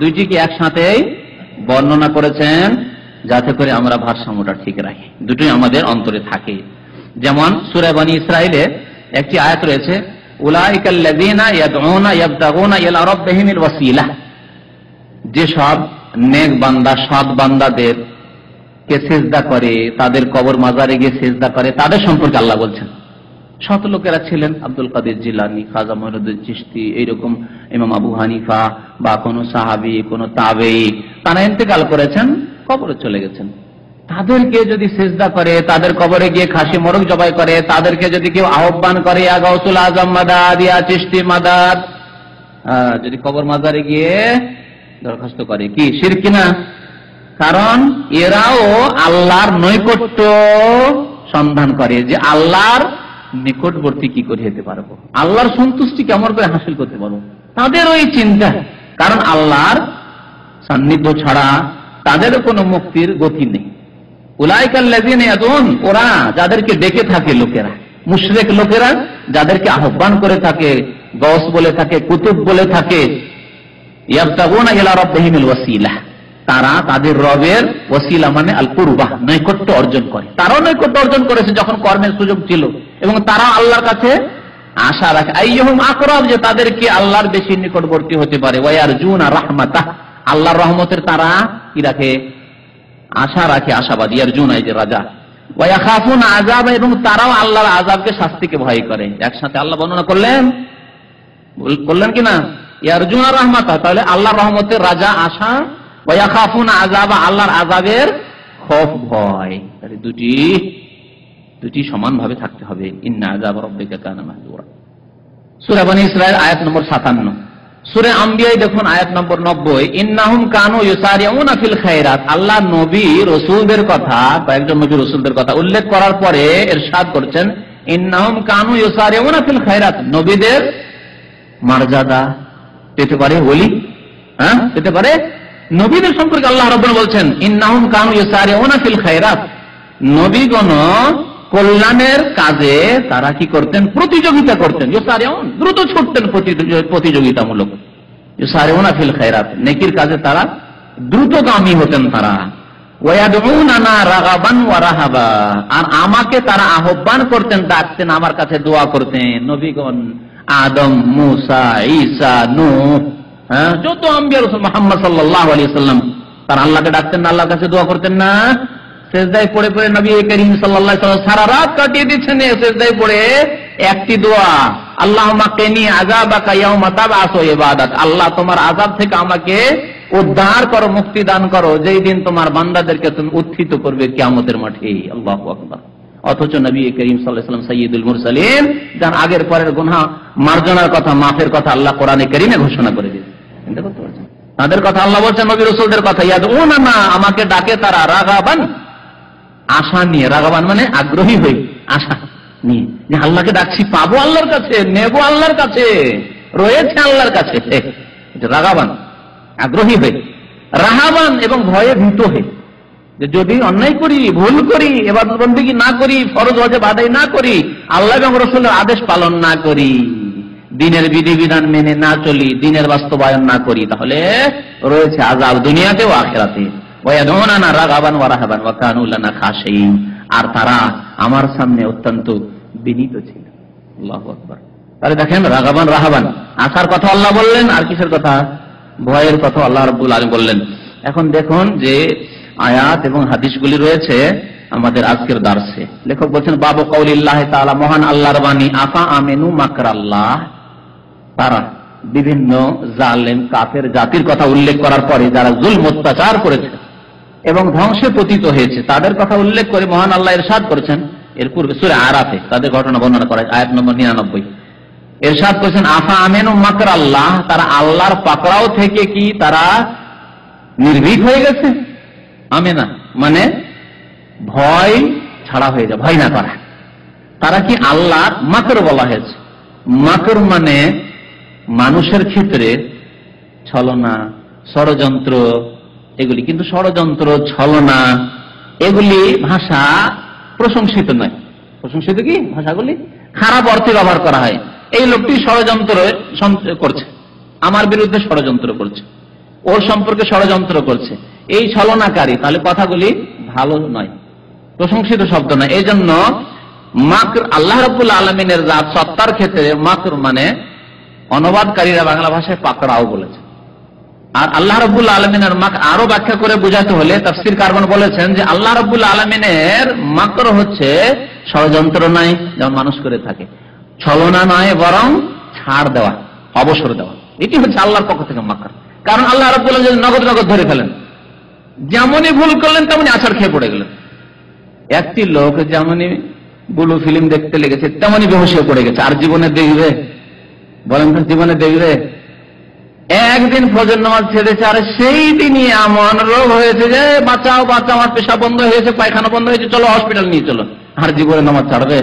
দুইটিকে একসাথে বর্ণনা করেছেন, যাতে করে আমরা ভারসাম্যটা ঠিক রাখি, দুটোই আমাদের অন্তরে থাকে। যেমন সূরা বনী ইসরাঈলে একটি আয়াত রয়েছে, উলাইকাল্লাযীনা ইয়াদউনা ইয়াবতাগুনা ইলা রাব্বিহিমিল ওয়াসিলা, যে সব নেক বান্দা, সৎ বান্দাদের কে সিজদা করে, তাদের কবর মাজারে গিয়ে সিজদা করে, তাদের সম্পর্কে আল্লাহ বলছেন। শত লোকেরা ছিলেন, আব্দুল কাদের জিলানী, খাজা মঈনুদ্দিন চিশতি, এইরকম ইমাম আবু হানিফা, বা কোন সাহাবী, কোন তাবেঈ, তারা ইন্তেকাল করেছেন, কবরে চলে গেছেন। তাদেরকে যদি সিজদা করে, তাদের কবরে গিয়ে খাসি মোরগ জবাই করে, তাদেরকে যদি কেউ আহ্বান করে, ইয়া গাউসুল আজম মাদাদ, ইয়া চিশতি মাদাদ, যদি কবর মাজারে গিয়ে দরখাস্ত করে, কি শিরক কিনা? কারণ এরাও আল্লাহর নৈকট্য সন্ধান করে, যে আল্লাহর নিকটবর্তী কি করে হতে পারবো, আল্লাহর সন্তুষ্টি কেমন করে হাসিল করতে পারবো, তাদের ওই চিন্তা। কারণ আল্লাহর সান্নিধ্য ছাড়া তাদের কোনো মুক্তির গতি নেই। উলাইকাল্লাযীনা ইয়াদউন, ওরা যাদেরকে ডেকে থাকে লোকেরা, মুশরিক লোকেরা যাদেরকে আহ্বান করে থাকে, গৌস বলে থাকে, কুতুব বলে থাকে, ইয়াবতাগুনা ইলা রাব্বিহিমিল ওয়াসিলা, তারা তাদের রবের ওয়াসিলা মানে আল কুরবা, নৈকট্য অর্জন করে। তারাও নৈকট্য অর্জন করেছে যখন কর্মের সুযোগ ছিল, এবং তারা আল্লাহর কাছে আশা রাখে, আইয়ুহুম আকরাব, যে তাদেরকে আল্লাহর বেশি নিকটবর্তী হতে পারে, ওয়া ইয়ারজুনা রাহমাতাহ, আল্লাহর রহমতের তারা কি রাখে, আশা রাখে, আশাবাদী, ইয়ারজুনা এই যে রাজা, ওয়া ইয়াখাফুনা আযাব, এবং তারাও আল্লাহর আযাবকে, শাস্তিকে ভয় করে। একসাথে আল্লাহ বর্ণনা করলেন কিনা, ইয়ারজুনা রাহমাতাহ, তাহলে আল্লাহর রহমতের রাজা আশা, ওয়া ইয়াখাফুনা আযাব, আল্লাহর আযাবের খৌফ ভয়, তাহলে দুটি সমানভাবে থাকতে হবে। ইন্না আযাব রাব্বিকা কানা মাহযুরা, সূরা বনী ইসরাঈল আয়াত নম্বর 57। সূরা আম্বিয়া দেখুন আয়াত নম্বর 90, ইন্নাহুম কানু ইউসারিউনা ফিল খায়রাত, আল্লাহ নবী রাসূলদের কথা, কয়েকজন নবী রাসূলদের কথা উল্লেখ করার পরে ইরশাদ করছেন, ইন্নাহুম কানু ইউসারিউনা ফিল খায়রাত, নবীদের মর্যাদা পেতে পারে ওলি, পেতে পারে। নবীদের সম্পর্কে আল্লাহ রাব্বুল বলছেন, ইন্নাহুম কানু ইউসারিউনা ফিল খায়রাত, নবীগণ কল্যাণের কাজে তারা কি করতেন? প্রতিযোগিতা করতেন। দ্রুত ছুটতেন প্রতিযোগিতামূলক। ইউসারিউনা ফিল খায়রাত, নেকির কাজে তারা দ্রুতগামী হতেন। তারা ওয়ায়াদউনানা রাগাবান ওয়া রাহাবা, আর আমাকে তারা আহ্বান করতেন, ডাকতেন, আমার কাছে দোয়া করতেন। নবীগণ আদম, মুসা, ঈসা, নূহ, যত আম্বিয়া রাসূল মুহাম্মদ সাল্লাল্লাহু আলাইহি ওয়াসাল্লাম তারা আল্লাহকে ডাকতেন না, আল্লাহর কাছে দোয়া করতেন না? সেজদায় পড়ে পড়ে নবী করিম সাল্লাল্লাহু আলাইহি ওয়াসাল্লাম সারা রাত কাটিয়ে দিচ্ছেন সেজদায় পড়ে একটি দোয়া, আল্লাহুম্মা কিনি আযাবাকা ইয়াওমা তাবআসু ইবাদাক, আল্লাহ তোমার আযাব থেকে আমাকে উদ্ধার করো, মুক্তি দান করো, যেই দিন তোমার বান্দাদেরকে তুমি উত্থিত করবে কিয়ামতের মাঠে। আল্লাহু আকবার। অথচ নবী করিম সাল্লাল্লাহু আলাইহি ওয়াসাল্লাম সাইয়্যিদুল মুরসালিন, যার আগের পরের গুনাহ মার্জনার কথা, মাফের কথা আল্লাহ কোরআনে কারীমে ঘোষণা করে দিয়েছেন। চিন্তা করতে পারছেন? তাদের কথা আল্লাহ বলছেন, নবী রাসূলদের কথা, ইয়াদউনানা, আমাকে ডাকে তারা, রাগাবান, আশা নিয়ে, রাগাবান মানে আগ্রহী হই, আশা নিয়ে, যে আল্লাহকে ডাকছি, পাবো আল্লাহর কাছে, নেবো আল্লাহর কাছে, রয়েছে আল্লাহর কাছে, রাগাবান, আগ্রহী হয়ে, রাহাবান এবং ভয়ে ভীত হয়ে, যে যদি অন্যায় করি, ভুল করি, ইবাদত বন্দেগী না করি, ফরজ ওয়াজিব আদায় না করি, আল্লাহ এবং রাসূলের আদেশ পালন না করি, দিনের বিধিবিধান মেনে না চলি, দিনের বাস্তবায়ন না করি, তাহলে রয়েছে আযাব দুনিয়াতে ও আখিরাতে। ওয়ায়াদউনানা রাগাবান ওয়া রাহাবান ওয়া কানু লানা খাশিঈন, আর তারা আমার সামনে অত্যন্ত বিনীত ছিল। আল্লাহু আকবার। তাহলে দেখেন, রাগাবান, রাহাবান, আশার কথা আল্লাহ বললেন, আর কিসের কথা? ভয়ের কথা আল্লাহ রাব্বুল আলামিন বললেন। এখন দেখুন যে আয়াত এবং হাদিসগুলি রয়েছে আমাদের আজকের দার্সে। লেখক বলছেন, বাবু কাউলিল্লাহি তাআলা, মহান আল্লাহর বাণী, আফা আমিনু মাকরাল্লাহ, তারা বিভিন্ন জালেম কাফের জাতির কথা উল্লেখ করার পরে যারা জুলম অত্যাচার করেছে এবং ধ্বংসে পতিত হয়েছে তাদের কথা উল্লেখ করে মহান আল্লাহ ইরশাদ করেছেন। এর পূর্বে সূরা আরাফে তাদের ঘটনা বর্ণনা করা, আয়াত নম্বর 99, ইরশাদ করেছেন, আফা আমিনু মাকরাল্লাহ, তারা আল্লাহর পাকড়াও থেকে কি তারা নির্ভীক হয়ে গেছে? আমেনা মানে ভয় ছাড়া হয়ে যায়, ভয় না করা। তারা কি আল্লাহর মাকর বলা হয়েছে। মাকর মানে মানুষের ক্ষেত্রে ছলনা, ষড়যন্ত্র, এগুলি কিন্তু ষড়যন্ত্র, ছলনা, এগুলি ভাষা প্রশংসিত নয়। প্রশংসিত কি ভাষাগুলি? খারাপ অর্থে ব্যবহার করা হয়। এই লোকটি ষড়যন্ত্র করছে, আমার বিরুদ্ধে ষড়যন্ত্র করছে, ওর সম্পর্কে ষড়যন্ত্র করছে, এই ছলনাকারী, তাহলে কথাগুলি ভালো নয়, প্রশংসিত শব্দ নয়। এই জন্য মাকর, আল্লাহ রাব্বুল আলামিনের জাত সত্তার ক্ষেত্রে মাকর মানে অনুবাদকারীরা বাংলা ভাষায় পাকড়াও বলেছে। আর আল্লাহ রাব্বুল আলামিনের মাকর আরো ব্যাখ্যা করে বোঝাতে হলে তাফসীরকারগণ বলেছেন যে আল্লাহ রাব্বুল আলামিনের মাকর হচ্ছে ষড়যন্ত্র নয়, যেমন মানুষ করে থাকে, ছলনা নয়, বরং ছাড় দেওয়া, অবসর দেওয়া, এটি হচ্ছে আল্লাহর পক্ষ থেকে মাকর। কারণ আল্লাহ রাব্বুল আলামিন যদি নগদ নগদ ধরে ফেলেন, যেমনই ভুল করলেন তেমনি আছাড় খেয়ে পড়ে গেলেন। একটি লোক যেমনই ব্লু ফিল্ম দেখতে লেগেছে তেমনই বেহুশ হয়ে পড়ে গেছে, আর জীবনে দেখবে? বলেন তো, জীবনে দেখবে? একদিন ফজর নামাজ ছেড়েছে, আর সেই দিনই এমন রোগ হয়েছে যে বাঁচাও বাঁচাও, আমার পেশাব বন্ধ হয়েছে, পায়খানা বন্ধ হয়েছে, চলো হসপিটাল নিয়ে চলো। আর জীবনে নামাজ ছাড়বে?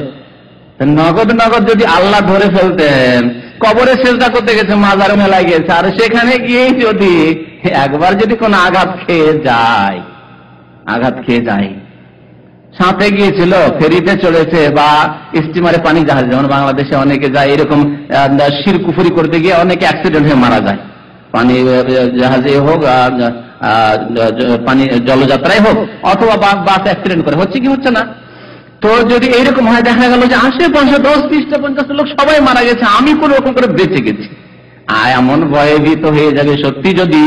নগদ নগদ যদি আল্লাহ ধরে ফেলতেন, কবরে সেজদা করতে গেছে, মাজার মেলায় গেছে, আর সেখানে গিয়ে যদি একবার যদি কোন আঘাত খেয়ে যায়, সাথে গিয়েছিল, ফেরিতে চলেছে বা স্টিমারে, পানি জাহাজে, যেমন বাংলাদেশে অনেকে যায়, এরকম শিরকুফুরি করতে গিয়ে অনেকে অ্যাক্সিডেন্ট হয়ে মারা যায়, পানি জাহাজে হোক, পানি জলযাত্রায় হোক, অথবা বাস অ্যাক্সিডেন্ট করে, হচ্ছে কি হচ্ছে না? তো যদি এইরকম হয়, দেখা গেল যে আশেপাশে 10, 20টা, 50টা লোক সবাই মারা গেছে, আমি কোন রকম করে বেঁচে গেছি, এমন ভয়ভীত হয়ে যাবে। সত্যি যদি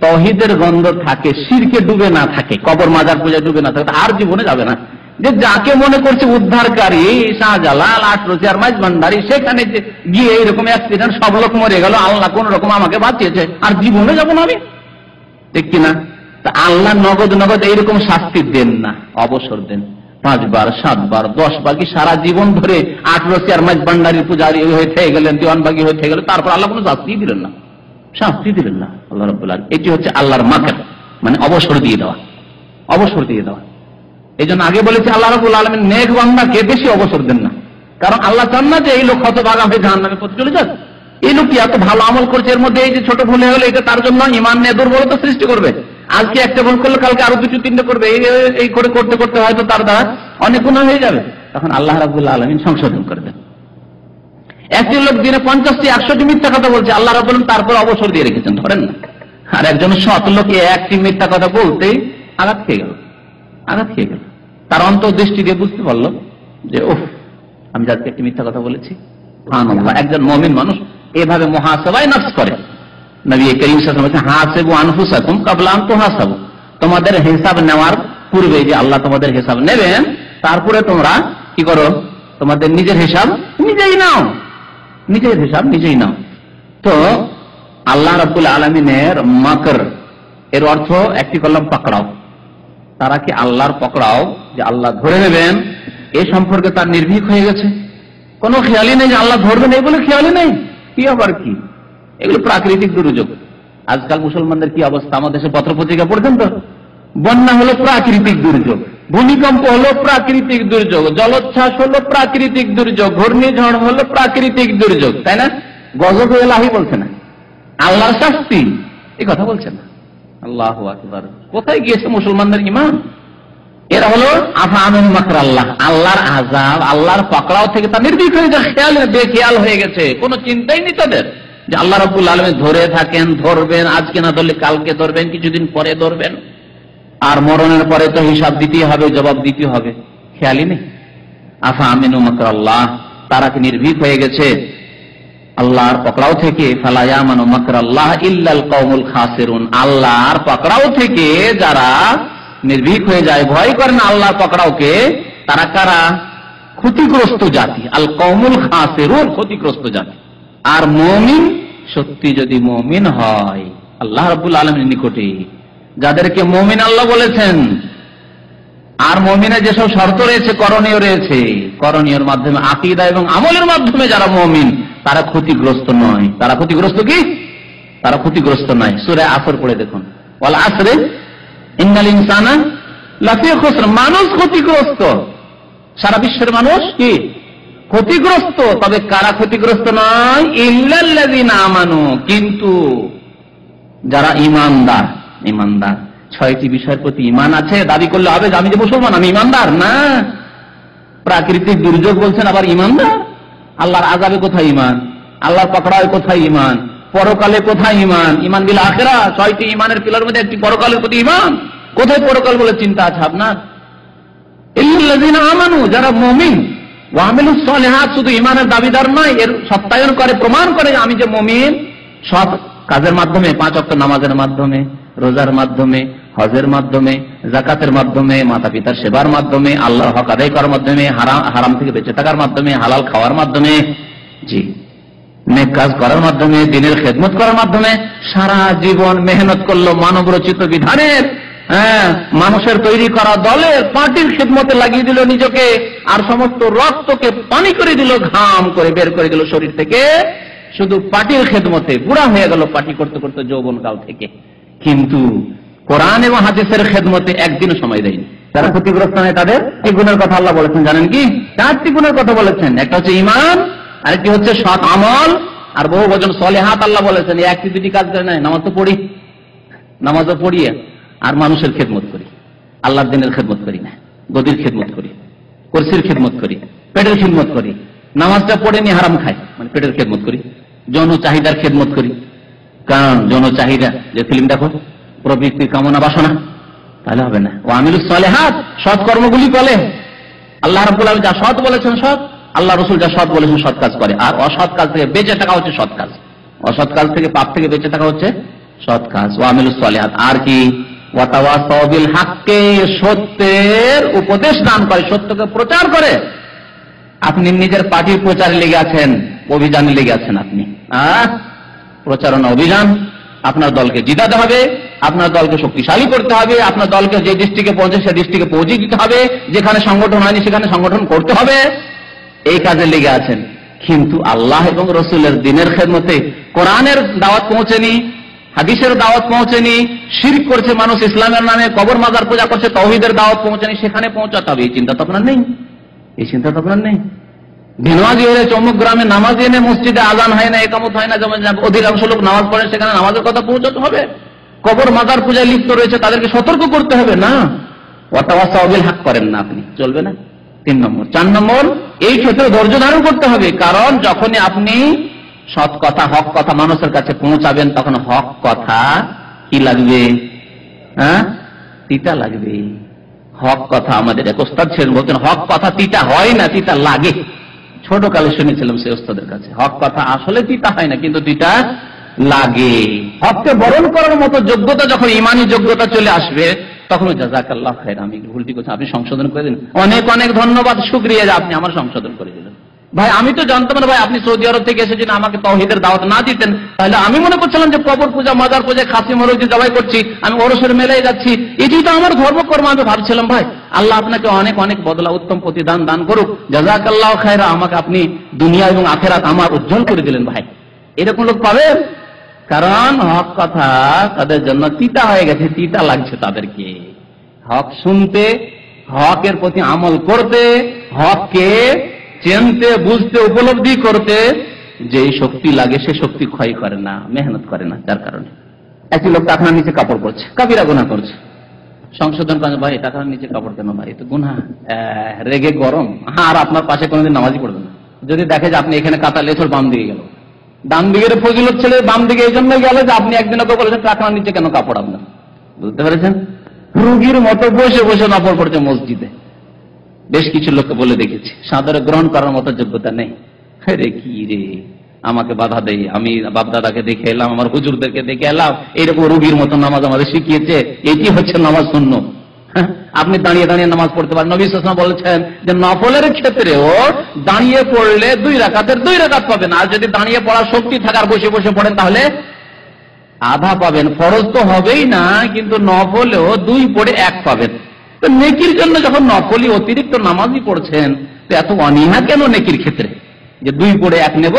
তাওহীদের গন্ধ থাকে, শিরকে ডুবে না থাকে, কবর মাজার পূজায় ডুবে না থাকে, আর জীবনে যাবে না। যে যাকে মনে করছে উদ্ধারকারী, শাহজালাল, আটরসি আর মাইজভান্ডারী, সেখানে গিয়ে এইরকম অ্যাক্সিডেন্ট, সব লোক মরে গেল, আল্লাহ কোন রকম আমাকে বাঁচিয়েছে, আর জীবনে যাবো না আমি, ঠিক কিনা? তা আল্লাহ নগদ নগদ এইরকম শাস্তি দেন না, অবসর দেন। 5 বার, 7 বার, 10 বার, কি সারা জীবন ধরে আটরসি আর মাইজভান্ডারীর পূজারী হয়ে থেকে গেলেন, দিওয়ানবাগি হয়ে থেকে গেলেন, তারপর আল্লাহ কোনো শাস্তি দিলেন না, শাস্তি দিলেন না আল্লাহ রাব্বুল আলামিন। এটি হচ্ছে আল্লাহর মাকর, মানে অবসর দিয়ে দেওয়া, অবসর দিয়ে দেওয়া। এই জন্য আগে বলেছি আল্লাহ রাব্বুল আলামিন নেক বান্দাকে বেশি অবসর দেন না, কারণ আল্লাহ চান না যে এই লোক হতভাগা হয়ে জাহান্নামে পথে চলে যাক। এই লোকটি এত ভালো আমল করছে, এর মধ্যে এই যে ছোট ভুল হয়ে গেল, এটা তার জন্য ঈমান নিয়ে দুর্বলতা সৃষ্টি করবে। আজকে একটা ভুল করলে কালকে আরো 2-3টা করবে, এই করে করতে করতে হয়তো তার দ্বারা অনেক গুনাহ হয়ে যাবে। তখন আল্লাহ রাব্বুল আলামিন সংশোধন করবেন। একটি লোক দিনে 50টি 100টি মিথ্যা কথা বলছে, আল্লাহ রাব্বুল আলামিন তারপর অবসর দিয়ে রেখেছেন, ধরেন না। আর একজন সৎ লোকে একটি মিথ্যা কথা বলতেই আঘাত খেয়ে গেল। তার অন্তর্দৃষ্টি দিয়ে বুঝতে পারলো যে ওহ, আমি আজকে একটি মিথ্যা কথা বলেছি। সুবহানাল্লাহ। একজন মুমিন মানুষ এভাবে মুহাসাবায়ে নফস করে। নবী করিম সাল্লাল্লাহু আলাইহি ওয়াসাল্লাম বলেছেন, হাসিবু আনফুসাকুম ক্বাবলা আন তুহাসাবু। তোমাদের হিসাব নেওয়ার পূর্বে, যে আল্লাহ তোমাদের হিসাব নেবেন, তারপরে তোমরা কি করো? তোমাদের নিজের হিসাব নিজেই নাও, নিজের হিসাব নিজেই নাও। তো আল্লাহ রাব্বুল আলামিনের মাকর এর অর্থ একটি করলাম পাকড়াও। তারা কি আল্লাহর পকড়াও, যে আল্লাহ ধরে নেবেন, এ সম্পর্কে তার নির্ভীক হয়ে গেছে। কোনো খেয়ালই নেই যে আল্লাহ ধরবেন, এই বলে খেয়ালই নেই। কি আবার কি, এগুলো প্রাকৃতিক দুর্যোগ। আজকাল মুসলমানদের কি অবস্থা, আমাদের দেশে পত্রপত্রিকা পড়ছেন তো, বন্যা হলো প্রাকৃতিক দুর্যোগ, ভূমিকম্প হলো প্রাকৃতিক দুর্যোগ, জলোচ্ছ্বাস হলো প্রাকৃতিক দুর্যোগ, ঘূর্ণিঝড় হলো প্রাকৃতিক দুর্যোগ, তাই না? গজব এলাহি বলছে না, আল্লাহর শাস্তি এই কথা বলছে না। আল্লাহু আকবার। কোথায় গিয়েছে মুসলমানদের ঈমান? এরা হলো আফানুন মাকর আল্লাহ, আল্লাহর আযাব, আল্লাহর পাকড়াও থেকে তা নির্ভীক হয়ে যায়, খেয়াল বেখেয়াল হয়ে গেছে, কোনো চিন্তাই নেই তাদের যে আল্লাহ রাব্বুল আলামিন ধরে থাকেন, ধরবেন, আজকে না ধরলে কালকে ধরবেন, কিছুদিন পরে ধরবেন, আর মরণের পরে তো হিসাব দিতেই হবে, জবাব দিতে হবে, খেয়ালই নেই। আফামিনু মাকর আল্লাহ, তারা কি নির্ভীক হয়ে গেছে আল্লাহর পকড়াও থেকে? ফালা ইয়ামানু মাকর আল্লাহ ইল্লাল কওমুল খাসিরুন। আল্লাহর পকড়াও থেকে যারা নির্ভীক হয়ে যায়, ভয় করে না আল্লাহর পকড়াওকে, তারা কারা? ক্ষতিগ্রস্ত জাতি। আল কওমুল খাসিরুন, ক্ষতিগ্রস্ত জাতি। আর মুমিন, সত্যি যদি মুমিন হয় আল্লাহ রাব্বুল আলামিনের নিকটে, যাদেরকে মুমিন আল্লাহ বলেছেন, আর মুমিনের যেসব শর্ত রয়েছে, করণীয় রয়েছে, করণীয়র মাধ্যমে, আকীদা এবং আমলের মাধ্যমে যারা মুমিন, তারা ক্ষতিগ্রস্ত নয়। তারা ক্ষতিগ্রস্ত কি? তারা ক্ষতিগ্রস্ত নয়। সূরা আসর পড়ে দেখুন, ওয়াল আসরে ইন্নাল ইনসানা লাফি খুসর। মানুষ ক্ষতিগ্রস্ত, সারা বিশ্বের মানুষ কি ক্ষতিগ্রস্ত। তবে কারা ক্ষতিগ্রস্ত নয়? ইল্লাল্লাযিনা আমানু, কিন্তু যারা ঈমানদার। ঈমানদার 6টি বিষয়ের প্রতি ঈমান আছে, দাবি করলে হবে যে আমি যে মুসলমান, আমি ঈমানদার না। প্রাকৃতিক দুর্যোগ বলছেন আবার ঈমানদার? আল্লাহর আযাবে কোথায় ঈমান? আল্লাহর পাকড়ায় কোথায় ঈমান? পরকালে কোথায় ঈমান? ঈমান বিল আখিরা, 6টি ঈমানের পিলারের মধ্যে একটি পরকালের প্রতি ঈমান। কোথায় পরকাল বলে চিন্তা আছে আপনার? ইল্লাল্লাযিনা আমানু, যারা মুমিন, ওয়া আমিলুস সালিহাত, শুধু ঈমানের দাবিদার নয়, এর সত্যায়ন করে, প্রমাণ করে আমি যে মুমিন, সৎ কাজের মাধ্যমে, 5 ওয়াক্ত নামাজের মাধ্যমে, রোজার মাধ্যমে, হজের মাধ্যমে, যাকাতের মাধ্যমে, মাতা পিতার সেবার মাধ্যমে, আল্লাহর হক আদায় করার মাধ্যমে, হারাম থেকে বেঁচে থাকার মাধ্যমে, হালাল খাওয়ার মাধ্যমে, জি, নেক কাজ করার মাধ্যমে, দ্বীনের খেদমত করার মাধ্যমে সারা জীবন মেহনত করলো মানব রচিত বিধানের, মানুষের তৈরি করা দলের, পার্টির খেদমতে লাগিয়ে দিল নিজেকে, আর সমস্ত রক্তকে পানি করে দিল, ঘাম করে বের করে দিল শরীর থেকে, শুধু পার্টির খেদমতে। বুড়া হয়ে গেল পার্টি করতে করতে যৌবন কাল থেকে, কিন্তু কোরআন এবং হাদিসের খেদমতে একদিনও সময় দেয়নি। তারা ক্ষতিগ্রস্ত নয়। তাদের এই গুণের কথা আল্লাহ বলেছেন, জানেন কি? 4টি গুণের কথা বলেছেন। একটা হচ্ছে ঈমান, আরেকটি হচ্ছে সৎ আমল, আর বহু বচন সলিহাত আল্লাহ বলেছেন। এই 1-2টি কাজ করে নাই, নামাজ তো পড়ি, নামাজও পড়িয়ে আর মানুষের খেদমত করি, আল্লাহর দ্বীনের খেদমত করি না, গদির খেদমত করি, কুরসির খেদমত করি, পেটের খেদমত করি, নামাজটা পড়ে নিয়ে হারাম খাই, মানে পেটের খেদমত করি, যৌন চাহিদার খেদমত করি। কারণ যৌন চাহিদা, যে ফিল্ম দেখো, প্রবৃত্তির কামনা বাসনা, তাহলে হবে না। ওয়া আমিলুস সালিহাত, সৎ কর্মগুলি বলে। আল্লাহ রাব্বুল আলামিন যা সৎ বলেছেন সৎ, আল্লাহ রাসূল যা সৎ বলেছেন সৎ কাজ করে। আর অসৎ কাজ থেকে বেঁচে থাকা হচ্ছে সৎ কাজ। অসৎ কাজ থেকে, পাপ থেকে বেঁচে থাকা হচ্ছে সৎ কাজ। ওয়া আমিলুস সালিহাত। আর কি? ওয়া তাওয়াসাউ বিল হাক্কি, সত্যের উপদেশ দান করে, সত্যকে প্রচার করে। আপনি নিজের পার্টির প্রচারে লেগে আছেন, অভিযানে লেগে আছেন আপনি, প্রচারণা অভিযান। আপনার দলকে জিতাতে হবে, আপনার দলকে শক্তিশালী করতে হবে, আপনার দলকে যে ডিস্ট্রিক্টে পৌঁছে সে ডিস্ট্রিক্টে পৌঁছে দিতে হবে, যেখানে সংগঠন হয়নি সেখানে সংগঠন করতে হবে, এই কাজে লেগে আছেন। কিন্তু আল্লাহ এবং রসুলের দ্বীনের খেদমতে কোরআনের দাওয়াত পৌঁছেনি, হাদিসের দাওয়াত পৌঁছেনি, শিরক করছে মানুষ, ইসলামের নামে কবর মাজার পূজা করছে, তাওহীদের দাওয়াত পৌঁছেনি, সেখানে পৌঁছাতে হবে। এই চিন্তা তো আপনার নেই, এই চিন্তা তো আপনার নেই। ভিনওয়াজি হলে চমক গ্রামে নামাজ এনে মসজিদে আজান হয় না, একামত হয় না, যেমন অধিকাংশ লোক নামাজ পড়ে, সেখানে নামাজের কথা পৌঁছাতে হবে। কবর মাজার পূজায় লিপ্ত রয়েছে তাদেরকে সতর্ক করতে হবে না, ওয়াতাওয়াসাউ বিল হক করেন না আপনি, চলবে না। 3 নম্বর। 4 নম্বর, এই ক্ষেত্রে ধৈর্য ধারণ করতে হবে, কারণ যখনই আপনি সৎ কথা হক কথা মানুষের কাছে পৌঁছাবেন তখন হক কথা কি লাগবে, হ্যাঁ, তিতা লাগবে। হক কথা আমাদের এক ওস্তাদ ছিলেন, বলতেন হক কথা তিতা হয় না, তিতা লাগে। ছোট কালে শুনেছিলাম সেই ওস্তাদের কাছে, হক কথা আসলে তিতা হয় না কিন্তু তিতা লাগে। হককে বরণ করার মতো যোগ্যতা যখন ইমানি যোগ্যতা চলে আসবে তখন জাযাকাল্লাহ খায়র, আমি ভুলটি করছি, আপনি সংশোধন করে দিন, অনেক অনেক ধন্যবাদ, শুকরিয়া যে আপনি আমার সংশোধন করে দিলেন। ভাই আমি তো জানতাম না, ভাই আপনি সৌদি আরব থেকে এসেছেন, আমাকে তাওহীদের দাওয়াত না দিতেন তাহলে আমি মনে করছিলাম যে কবর পূজা মাজার পূজা খাসি মোরগ জবাই করছি, আমি ওরসের মেলায় যাচ্ছি, এটি তো আমার ধর্মকর্ম আমি ভাবছিলাম। ভাই আল্লাহ আপনাকে অনেক অনেক বদলা উত্তম প্রতিদান দান করুক, জাযাকাল্লাহ খায়রা, আমাকে আপনি দুনিয়া এবং আখিরাত আমার উজ্জ্বল করে দিলেন। ভাই এরকম লোক পাবেন, কারণ হক কথা তাদের জন্য তিতা হয়ে গেছে, তিতা লাগছে তাদেরকে। হক শুনতে, হকের প্রতি আমল করতে, হককে চিনতে বুঝতে উপলব্ধি করতে যে শক্তি লাগে সে শক্তি ক্ষয় করে না, মেহনত করে না। যার কারণে একটি লোক টাকার নিচে কাপড় পরছে, কাবিরা গুনাহ করছে, সংশোধন করে, ভাই টাকার নিচে কাপড় কেন, ভাই তো গুনাহ, রেগে গরম। আর আপনার পাশে কোনোদিন নামাজই পড়বে না যদি দেখে যে আপনি এখানে কাটা লেথর বাম দিকে গেল, ডান দিকের ফজিলত ছেড়ে বাম দিকে এই জন্য গেল যে আপনি একদিন ওকে বলেছেন টাকার নিচে কেন কাপড় আপনার, বুঝতে পেরেছেন? রুগীর মতো বসে বসে নফল পড়ছে মসজিদে। বেশ কিছু লোককে বলে দেখেছি, সাদরে গ্রহণ করার মতো যোগ্যতা নেই। রে কি রে, আমাকে বাধা দেয়, আমি বাপদাদাকে দেখে এলাম, আমার হুজুরদেরকে দেখে এলাম, এইরকম রুগীর মতো নামাজ আমাদের শিখিয়েছে, এটি হচ্ছে নামাজ সুন্নাত। আপনি দাঁড়িয়ে দাঁড়িয়ে নামাজ পড়তে পারেন। নবী সাল্লাল্লাহু আলাইহি ওয়াসাল্লাম বলেছেন যে নফলের ক্ষেত্রেও দাঁড়িয়ে পড়লে 2 রাকাতের 2 রাকাত পাবেন, আর যদি দাঁড়িয়ে পড়ার শক্তি থাকার বসে বসে পড়েন তাহলে আধা পাবেন। ফরজ তো হবেই না, কিন্তু নফলেও 2 পড়ে 1 পাবেন। তো নেকির জন্য যখন নফলি অতিরিক্ত নামাজই পড়ছেন তো এত অনীহা কেন নেকির ক্ষেত্রে যে 2 পড়ে 1 নেব?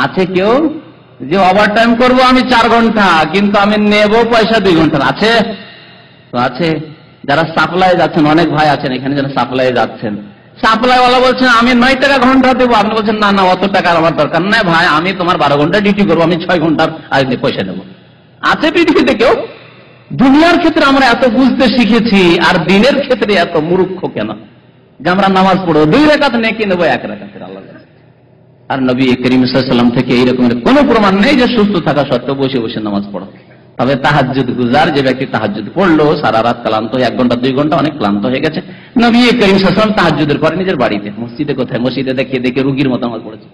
আছে কেউ যে ওভার টাইম করবো আমি 4 ঘন্টা কিন্তু আমি নেব পয়সা 2 ঘন্টা? আছে তো আছে। যারা সাপ্লাই যাচ্ছেন, অনেক ভাই আছেন এখানে যারা সাপ্লাই যাচ্ছেন, সাপ্লাইওয়ালা বলছেন আমি 9 টাকা ঘন্টা দেবো, আপনি বলছেন না না অত টাকার আমার দরকার নাই ভাই, আমি তোমার 12 ঘন্টা ডিউটি করবো, আমি 6 ঘন্টার পয়সা দেবো। আছে পৃথিবীতে কেউ? দুনিয়ার ক্ষেত্রে আমরা এত বুঝতে শিখেছি, আর দিনের ক্ষেত্রে এত মূর্খ কেন যে আমরা নামাজ পড়বো 2 রাকাত নেকি নেবো 1 রাকাতের আল্লাহ। আর নবী করিম সাল্লাল্লাহু আলাইহি ওয়াসাল্লাম থেকে এইরকমের কোনো প্রমাণ নেই যে সুস্থ থাকা সত্ত্বেও বসে বসে নামাজ পড়ো। তবে তাহাজ্জুদ গুজার যে ব্যক্তি তাহাজ্জুদ পড়লো, সারা রাত ক্লান্ত, 1 ঘন্টা 2 ঘন্টা অনেক ক্লান্ত হয়ে গেছে, নবী করিম সাল্লাল্লাহু আলাইহি ওয়াসাল্লাম তাহাজ্জুদের পরে নিজের বাড়িতে, মসজিদে কোথায়? মসজিদে দেখে দেখে রুগীর মতো নামাজ পড়েছে।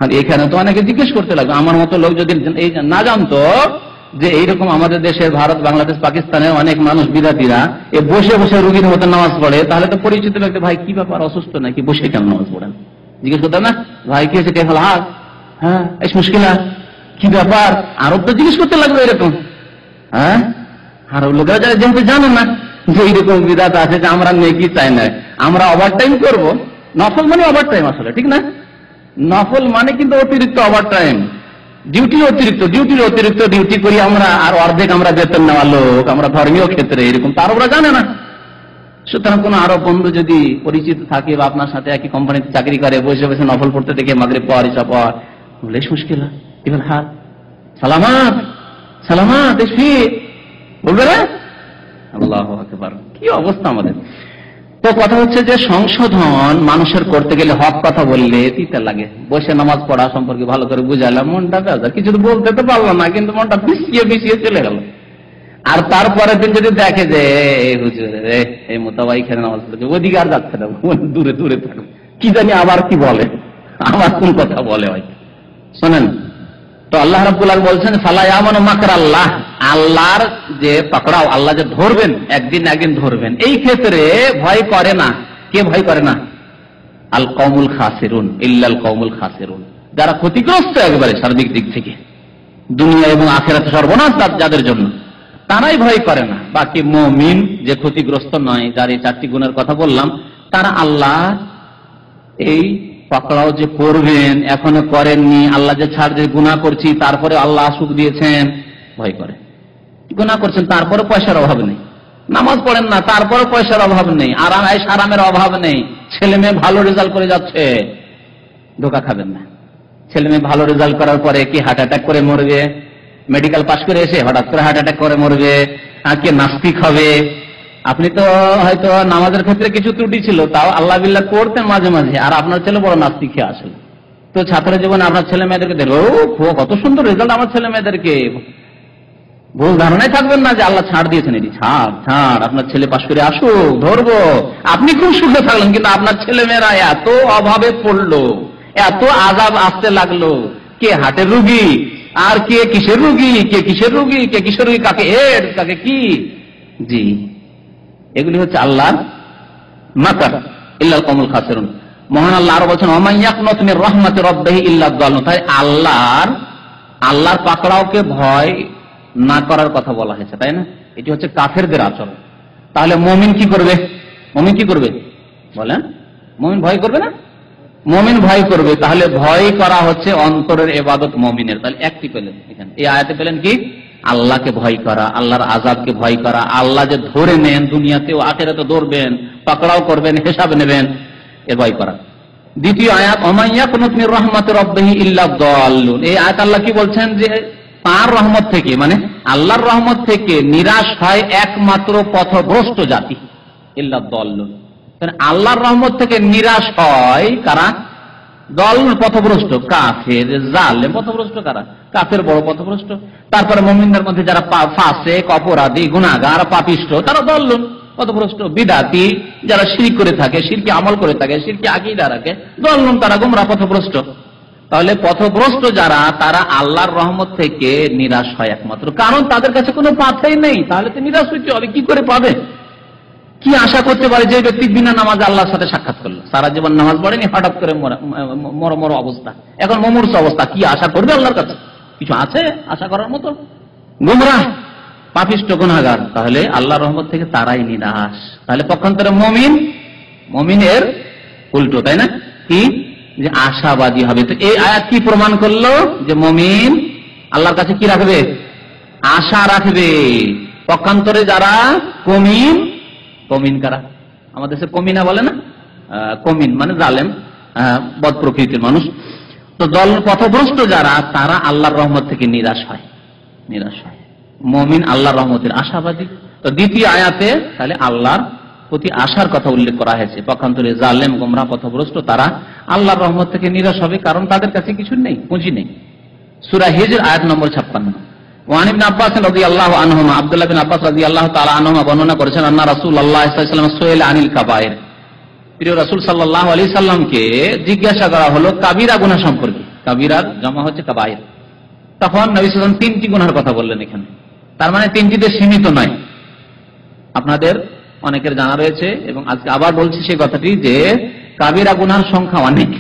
আর এখানে তো অনেকে জিজ্ঞেস করতে লাগবে, আমার মতো লোক যদি এই না জানতো যে এইরকম আমাদের দেশের ভারত, বাংলাদেশ, পাকিস্তানের অনেক মানুষ বিদাতিরা বসে বসে রুগীর মতো নামাজ পড়ে, তাহলে তো পরিচিত ব্যক্তি, ভাই কি ব্যাপার, অসুস্থ নাকি, বসে কেন নামাজ পড়েন? জিজ্ঞেস করতাম না, ভাই কি হয়েছে, কেফাল হাত, হ্যাঁ এই মুশকিলা, কি ব্যাপার? আরব তো জিজ্ঞেস করতে লাগবে এরকম। হ্যাঁ, আরব লোকেরা যেহেতু জানে না যে এইরকম বিদাত আছে যে আমরা নেকি চাই না, আমরা ওভার টাইম করবো। নফল মানে ওভার টাইম আসলে, ঠিক না? নফল মানে কিন্তু অতিরিক্ত ওভার টাইম, ডিউটির অতিরিক্ত ডিউটি করি আমরা, আর অর্ধেক আমরা বেতন নেওয়া লোক, আমরা ধর্মীয় ক্ষেত্রে এরকম, তার ওরা জানে না। সুতরাং কোন আরব বন্ধু যদি পরিচিত থাকে বা আপনার সাথে একই কোম্পানিতে চাকরি করে, বসে বসে নফল পড়তে দেখে মাগরিব পর ইশা পর, বলে মুশকিল এবার হাত সালামাত সালামাত বলবে না? আল্লাহু আকবার, কি অবস্থা আমাদের। তো কথা হচ্ছে যে সংশোধন মানুষের করতে গেলে হক কথা বললে তিতা লাগে। বসে নামাজ পড়া সম্পর্কে ভালো করে বুঝাইলাম, মনটা বেজার, কিছু তো বলতে তো পারলাম না, কিন্তু মনটা পিছিয়ে চলে গেল। আর তারপরের দিন যদি দেখে যে হুজুর এই মোতাবাই এখানে নামাজ পড়ছে, ওদিকে আর যাচ্ছে না, দূরে দূরে থাকবে, কি জানি আবার কি বলে, আবার কোন কথা বলে হয়। শোনেন তো, আল্লাহ রাব্বুল আলামিন বলছেন ফালা ইয়ামানু মাকরাল্লাহ, আল্লাহর যে পাকড়াও, আল্লাহ যে ধরবেন, একদিন ধরবেন, এই ক্ষেত্রে ভয় করে না। কে ভয় করে না? আল কওমুল খাসিরুন, ইল্লাল কওমুল খাসিরুন, যারা ক্ষতিগ্রস্ত একেবারে সার্বিক দিক থেকে, দুনিয়া এবং আখিরাতে সর্বনাশ যাদের জন্য, তারাই ভয় করে না। বাকি মুমিন যে ক্ষতিগ্রস্ত নয়, যার এই 4টি গুণের কথা বললাম, তারা আল্লাহ এই পাকড়াও যে করবেন এখনো করেননি, আল্লাহ যে ছাড় যে গুনাহ করছি তারপরে আল্লাহ সুখ দিয়েছেন, ভয় করে। গুনাহ করছেন তারপরে পয়সার অভাব নেই, নামাজ পড়েন না তারপরে পয়সার অভাব নেই, আরামের অভাব নেই, ছেলে মেয়ে ভালো রেজাল্ট করে যাচ্ছে, ধোঁকা খাবেন না। ছেলে মেয়ে ভালো রেজাল্ট করার পরে কি হার্ট অ্যাটাক করে মরবে? মেডিকেল পাশ করে এসে হঠাৎ করে হার্ট অ্যাটাক করে মরবে, আর কে নাস্তিক হবে। আপনি তো হয়তো নামাজের ক্ষেত্রে কিছু ত্রুটি ছিল, তাও আল্লাহ বিল্লাহ করতেন মাঝে মাঝে, আর আপনার ছেলে বড় নাস্তিক হয়ে আসে। তো ছাত্র জীবনে আপনার ছেলে মেয়েদেরকে দেখলো, কত সুন্দর রেজাল্ট আমার ছেলে মেয়েদেরকে, ভুল ধারণায় থাকবেন না যে আল্লাহ ছাড় দিয়েছেন, এটি ছাড় ছাড়, আপনার ছেলে পাশ করে আসুক, ধরবো। আপনি খুব সুখে থাকলেন, কিন্তু আপনার ছেলে মেয়েরা এত অভাবে পড়লো, এত আযাব আসতে লাগলো। কে হার্টের রুগী, আর কে কিসের রুগী, কে কিসের রুগী, কে কিসের রুগী, কাকে এড, কাকে কি। জি, এগুলি হচ্ছে আল্লাহর মাকার, ইল্লাল কওমুল খাসিরুন। মহান আল্লাহ আরো বলছেন, ওয়া মান ইয়াকনুত মির রাহমাতি রাব্বিহি ইল্লা যাল্লুন। তাই আল্লাহর পাকড়াওকে ভয় না করার কথা বলা হয়েছে, তাই না? এটি হচ্ছে কাফেরদের আচরণ। তাহলে মুমিন কি করবে? মুমিন কি করবে বলেন? মুমিন ভয় করবে না? মুমিন ভয় করবে। তাহলে ভয় করা হচ্ছে অন্তরের ইবাদত মুমিনের। তাহলে একটি পেলেন এখানে, এই আয়াতে পেলেন কি? আল্লাহকে ভয় করা, আল্লাহর আযাবকে ভয় করা। আল্লাহ যে ধরে নেন, দুনিয়াতেও আখিরাতে ধরবেন, পাকড়াও করবেন, হিসাব নেবেন, এ ভয় করা। দ্বিতীয় আয়াত, ওয়া মান ইয়াকনুত মির রাহমাতি রাব্বিহি ইল্লা যাল্লুন। এই আয়াত আল্লাহ কি বলছেন? যে তার রহমত থেকে, মানে আল্লাহর রহমত থেকে নিরাশ হয় একমাত্র পথভ্রষ্ট জাতি, ইল্লা যাল্লুন। আল্লাহর রহমত থেকে নিরাশ হয় কারা? দল পথভ্রষ্ট, কাফের, জালেম পথভ্রষ্ট কারা? কাফের বড় পথভ্রষ্ট। তারপরে মুমিনদের মধ্যে যারা ফাসিক, অপরাধী, গুনাহগার, পাপিষ্ঠ, তারা দল্লুন, পথভ্রষ্ট। বিদাতি, যারা শিরক করে থাকে, শিরকি আমল করে থাকে, শিরকি আকীদা রাখে, দল্লুন, তারা গোমরা, পথভ্রষ্ট। তাহলে পথভ্রষ্ট যারা, তারা আল্লাহর রহমত থেকে নিরাশ হয় একমাত্র, কারণ তাদের কাছে কোনো পাথেই নেই। তাহলে তো নিরাশ হইতে হবে, কি করে পাবে? কি আশা করতে পারে যে ব্যক্তি বিনা নামাজে আল্লাহর সাথে সাক্ষাৎ করলো, সারা জীবন নামাজ পড়েনি, হঠাৎ করে মর অবস্থা, এখন মুমূর্ষ অবস্থা, কি আশা করবে আল্লাহর কাছে? কিছু আছে আশা করার মতো? গুমরাহ, পাপিষ্ঠ, গুনাহগার। তাহলে আল্লাহর রহমত থেকে তারাই নিরাশ। তাহলে পক্ষান্তরে মুমিনের উল্টো, তাই না? কি? যে আশাবাদী হবে। তো এই আয়াত কি প্রমাণ করলো? যে মুমিন আল্লাহর কাছে কি রাখবে? আশা রাখবে। পক্ষান্তরে যারা কমিন, কমিন কারা? আমাদের দেশে কমিনা বলে না, কমিন মানে জালেম, বদ প্রকৃতির মানুষ। তো দল পথভ্রষ্ট যারা, তারা আল্লাহর রহমত থেকে নিরাশ হয়, নিরাশ হয়। মুমিন আল্লাহর রহমতের আশাবাদী। তো দ্বিতীয় আয়াতে তাহলে আল্লাহর প্রতি আশার কথা উল্লেখ করা হয়েছে। পক্ষান্তরে জালেম, গোমরা, পথভ্রষ্ট, তারা আল্লাহর রহমত থেকে নিরাশ হবে, কারণ তাদের কাছে কিছু নেই, পুঁজি নেই। সূরা হিজর আয়াত নম্বর 56। ওয়ান ইবনে আব্বাস রাদিয়াল্লাহু আনহুমা, আব্দুল্লাহ বিন আব্বাস রাদিয়াল্লাহু তাআলা আনহুমা বর্ণনা করেছেন, আন্না রাসূলুল্লাহ সাল্লাল্লাহু আলাইহি ওয়াসাল্লাম সুইলা আনিল কাবায়ের। প্রিয় রাসূল সাল্লাল্লাহু আলাইহি সাল্লামকে জিজ্ঞাসা করা হলো কাবিরা গুনাহ সম্পর্কে। কাবিরার জমা হচ্ছে কাবায়ের। তখন নবী সাল্লাল্লাহু আলাইহি ওয়াসাল্লাম তিনটি গুনাহের কথা বললেন এখানে। তার মানে তিনটিতে সীমিত নয়। আপনাদের অনেকের জানা রয়েছে, এবং আজকে আবার বলছি সেই কথাটি, যে কাবিরা গুনাহের সংখ্যা অনেক।